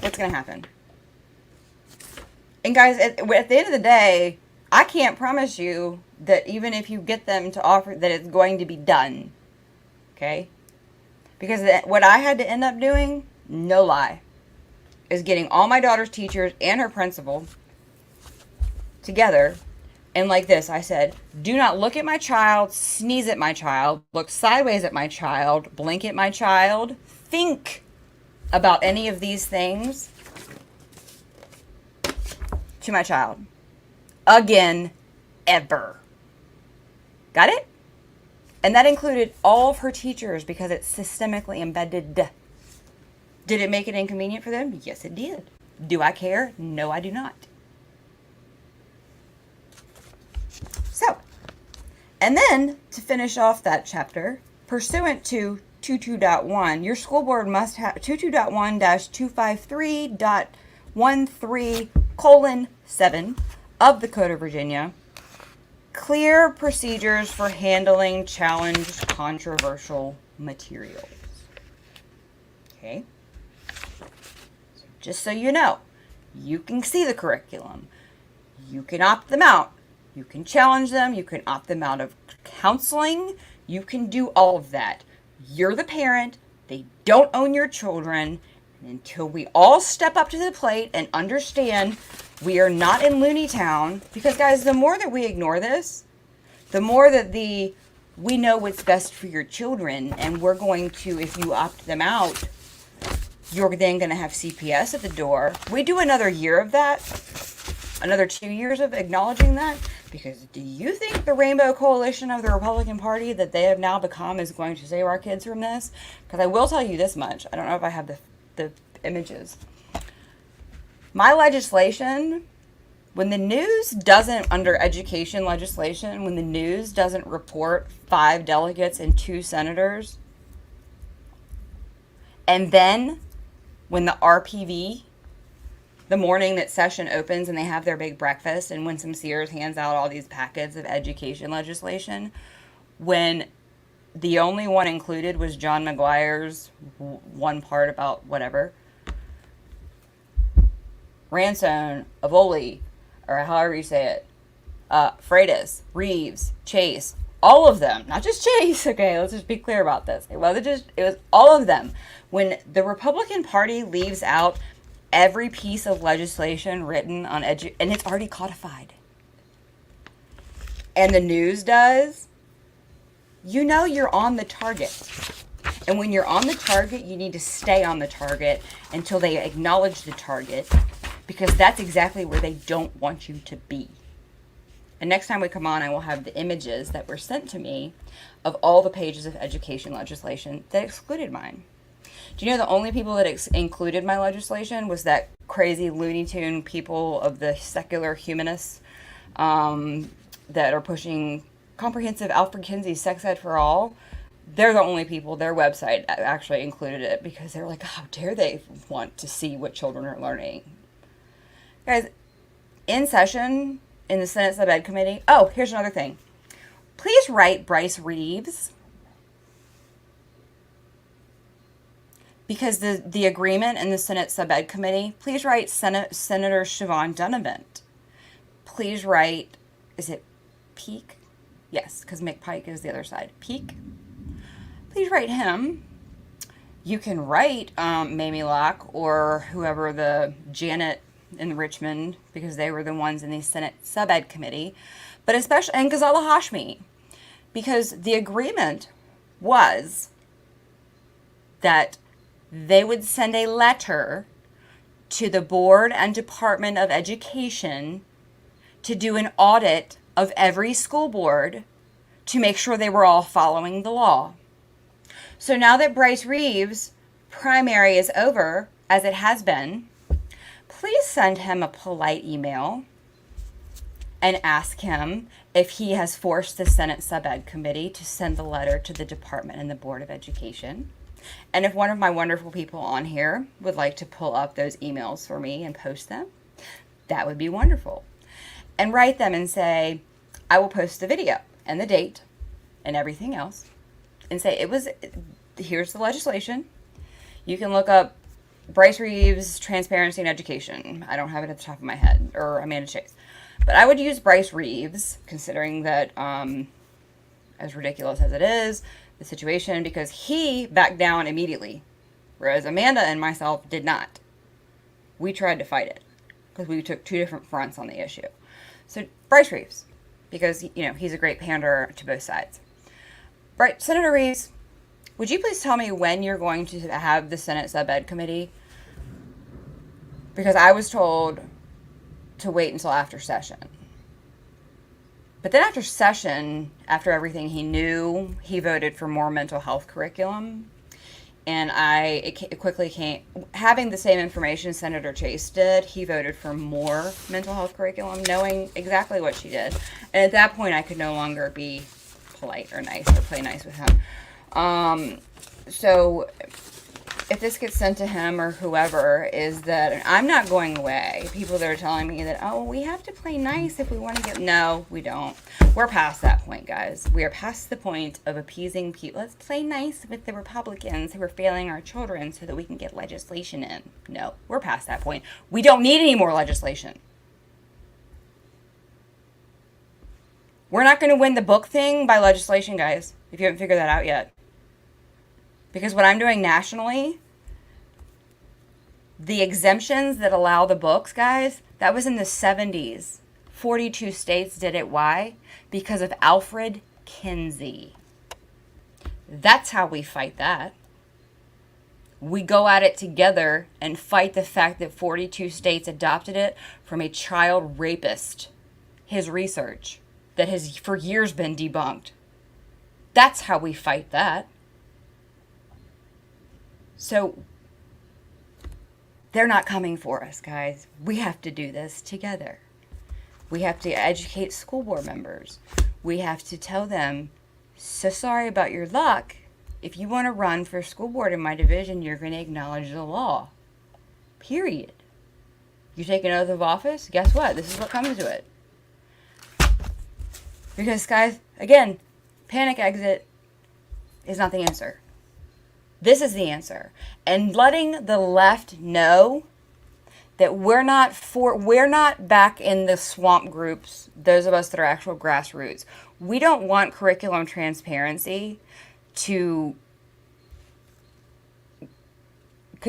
what's going to happen? And guys, at the end of the day, I can't promise you that even if you get them to offer that it's going to be done. Okay? Because what I had to end up doing, no lie, is getting all my daughter's teachers and her principal together. And like this, I said, do not look at my child, sneeze at my child, look sideways at my child, blink at my child, think about any of these things to my child. Again, ever. Got it? And that included all of her teachers because it's systemically embedded. Did it make it inconvenient for them? Yes, it did. Do I care? No, I do not. So, and then to finish off that chapter, pursuant to 22.1, your school board must have 22.1-253.13:7 of the Code of Virginia, clear procedures for handling challenged controversial materials. Okay? So just so you know, you can see the curriculum. You can opt them out. You can challenge them. You can opt them out of counseling. You can do all of that. You're the parent. They don't own your children. And until we all step up to the plate and understand we are not in Looney Town, because guys, the more that we ignore this, the more that we know what's best for your children, and we're going to, if you opt them out, you're then going to have CPS at the door. We do another year of that, another 2 years of acknowledging that, because do you think the Rainbow Coalition of the Republican Party that they have now become is going to save our kids from this? Because I will tell you this much. I don't know if I have the images. My legislation, when the news doesn't, under education legislation, when the news doesn't report 5 delegates and 2 senators, and then when the RPV, the morning that session opens and they have their big breakfast, and Winsome Sears hands out all these packets of education legislation, when the only one included was John McGuire's one part about whatever, Ransone, Avoli, or however you say it, Freitas, Reeves, Chase, all of them, not just Chase, okay, let's just be clear about this. It was all of them. When the Republican Party leaves out every piece of legislation written on and it's already codified, and the news does, you know you're on the target. And when you're on the target, you need to stay on the target until they acknowledge the target, because that's exactly where they don't want you to be. And next time we come on, I will have the images that were sent to me of all the pages of education legislation that excluded mine. Do you know the only people that included my legislation was that crazy Looney Tune people of the secular humanists that are pushing comprehensive Alfred Kinsey's Sex Ed for All? They're the only people, their website actually included it, because they're like, how dare they want to see what children are learning. Guys, in session in the Senate Sub-Ed Committee, oh, here's another thing. Please write Bryce Reeves, because the agreement in the Senate Sub-Ed Committee, please write Senator Siobhan Dunavant. Please write, is it Peake? Yes, because McPike is the other side. Peake. please write him. You can write Mamie Locke or whoever, the Janet in Richmond, because they were the ones in the Senate Sub-Ed Committee, but especially, and Ghazala Hashmi, because the agreement was that they would send a letter to the Board and Department of Education to do an audit of every school board to make sure they were all following the law. So now that Bryce Reeves' primary is over, as it has been, please send him a polite email and ask him if he has forced the Senate Sub-Ed Committee to send the letter to the Department and the Board of Education. And if one of my wonderful people on here would like to pull up those emails for me and post them, that would be wonderful. And write them and say, I will post the video and the date and everything else, and say, here's the legislation. You can look up Bryce Reeves, Transparency in Education. I don't have it at the top of my head, or Amanda Chase. But I would use Bryce Reeves, considering that, as ridiculous as it is, the situation, because he backed down immediately, whereas Amanda and myself did not. We tried to fight it, because we took two different fronts on the issue. So Bryce Reeves, because, he's a great pander to both sides. Right, Senator Reeves, would you please tell me when you're going to have the Senate Sub-Ed Committee? Because I was told to wait until after session. But then after session, after everything he knew, he voted for more mental health curriculum. And it quickly came, having the same information Senator Chase did, he voted for more mental health curriculum, knowing exactly what she did. And at that point, I could no longer be polite or nice or play nice with him. So if this gets sent to him or whoever, is that I'm not going away. People that are telling me that, oh, we have to play nice if we want to get, no, we don't. We're past that point, guys. We are past the point of appeasing people. Let's play nice with the Republicans who are failing our children so that we can get legislation in. No, we're past that point. We don't need any more legislation. We're not going to win the book thing by legislation, guys, if you haven't figured that out yet. Because what I'm doing nationally, the exemptions that allow the books, guys, that was in the 70s. 42 states did it. Why? Because of Alfred Kinsey. That's how we fight that. We go at it together and fight the fact that 42 states adopted it from a child rapist. His research that has for years been debunked. That's how we fight that. So they're not coming for us, guys. We have to do this together. We have to educate school board members. We have to tell them, so sorry about your luck. If you want to run for school board in my division, you're going to acknowledge the law. Period. You take an oath of office, guess what? This is what comes to it. Because, guys, again, panic exit is not the answer. This is the answer. And letting the left know that we're not back in the swamp groups, those of us that are actual grassroots. We don't want curriculum transparency because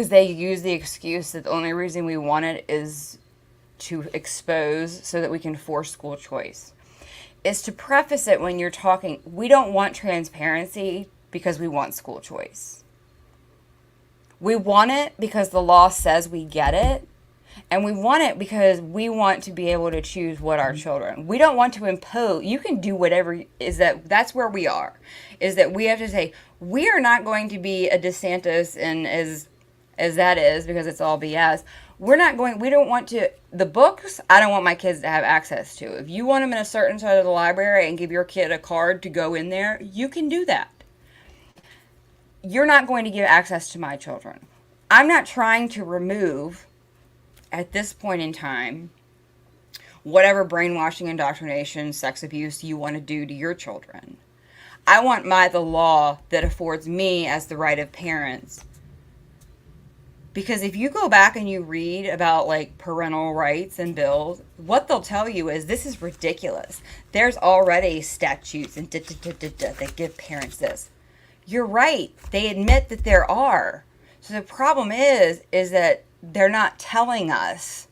they use the excuse that the only reason we want it is to expose so that we can force school choice. Is to preface it when you're talking, we don't want transparency because we want school choice. We want it because the law says we get it, and we want it because we want to be able to choose what our children. We don't want to impose, you can do whatever, that's where we are, is that we have to say, we are not going to be a DeSantis and as that is, because it's all BS. We don't want to, the books, I don't want my kids to have access to. If you want them in a certain side of the library and give your kid a card to go in there, you can do that. You're not going to give access to my children. I'm not trying to remove, at this point in time, whatever brainwashing, indoctrination, sex abuse you want to do to your children. I want the law that affords me as the right of parents. Because if you go back and you read about like parental rights and bills, what they'll tell you is this is ridiculous. There's already statutes and that give parents this. You're right. They admit that there are. So the problem is that they're not telling us.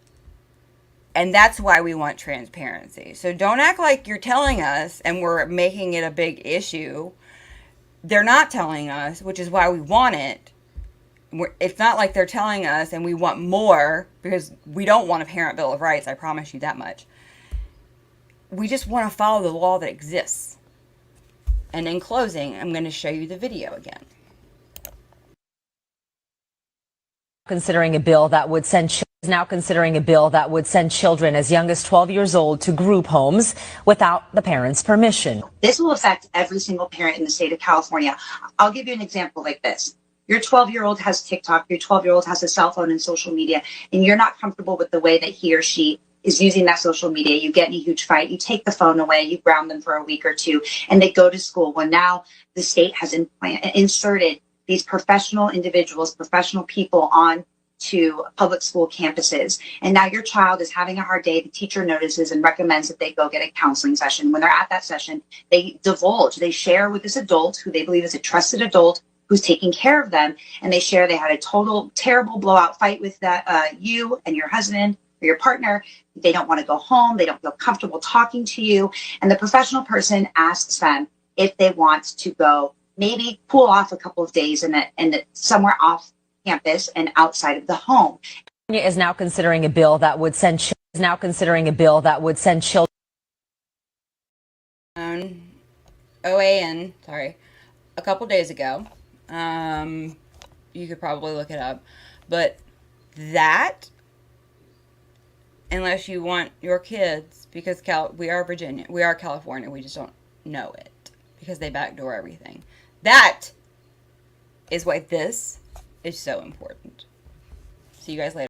And that's why we want transparency. So don't act like you're telling us and we're making it a big issue. They're not telling us, which is why we want it. It's not like they're telling us and we want more, because we don't want a parent bill of rights, I promise you that much. We just want to follow the law that exists. And in closing, I'm going to show you the video again. Considering a bill that would send children as young as 12 years old to group homes without the parents' permission. This will affect every single parent in the state of California. I'll give you an example like this. Your 12-year-old has TikTok, your 12-year-old has a cell phone and social media, and you're not comfortable with the way that he or she is using that social media. You get in a huge fight, you take the phone away, you ground them for a week or two, and they go to school. Well, now the state has inserted these professional individuals, professional people on to public school campuses. And now your child is having a hard day. The teacher notices and recommends that they go get a counseling session. When they're at that session, they divulge, they share with this adult who they believe is a trusted adult who's taking care of them. And they share they had a total terrible blowout fight with that you and your husband or your partner. They don't want to go home. They don't feel comfortable talking to you. And the professional person asks them if they want to go maybe cool off a couple of days and somewhere off campus and outside of the home. Virginia is now considering a bill that would send children. OAN, sorry, a couple days ago. You could probably look it up, but that, unless you want your kids, because we are Virginia, we are California, we just don't know it because they backdoor everything. That is why this is so important. See you guys later.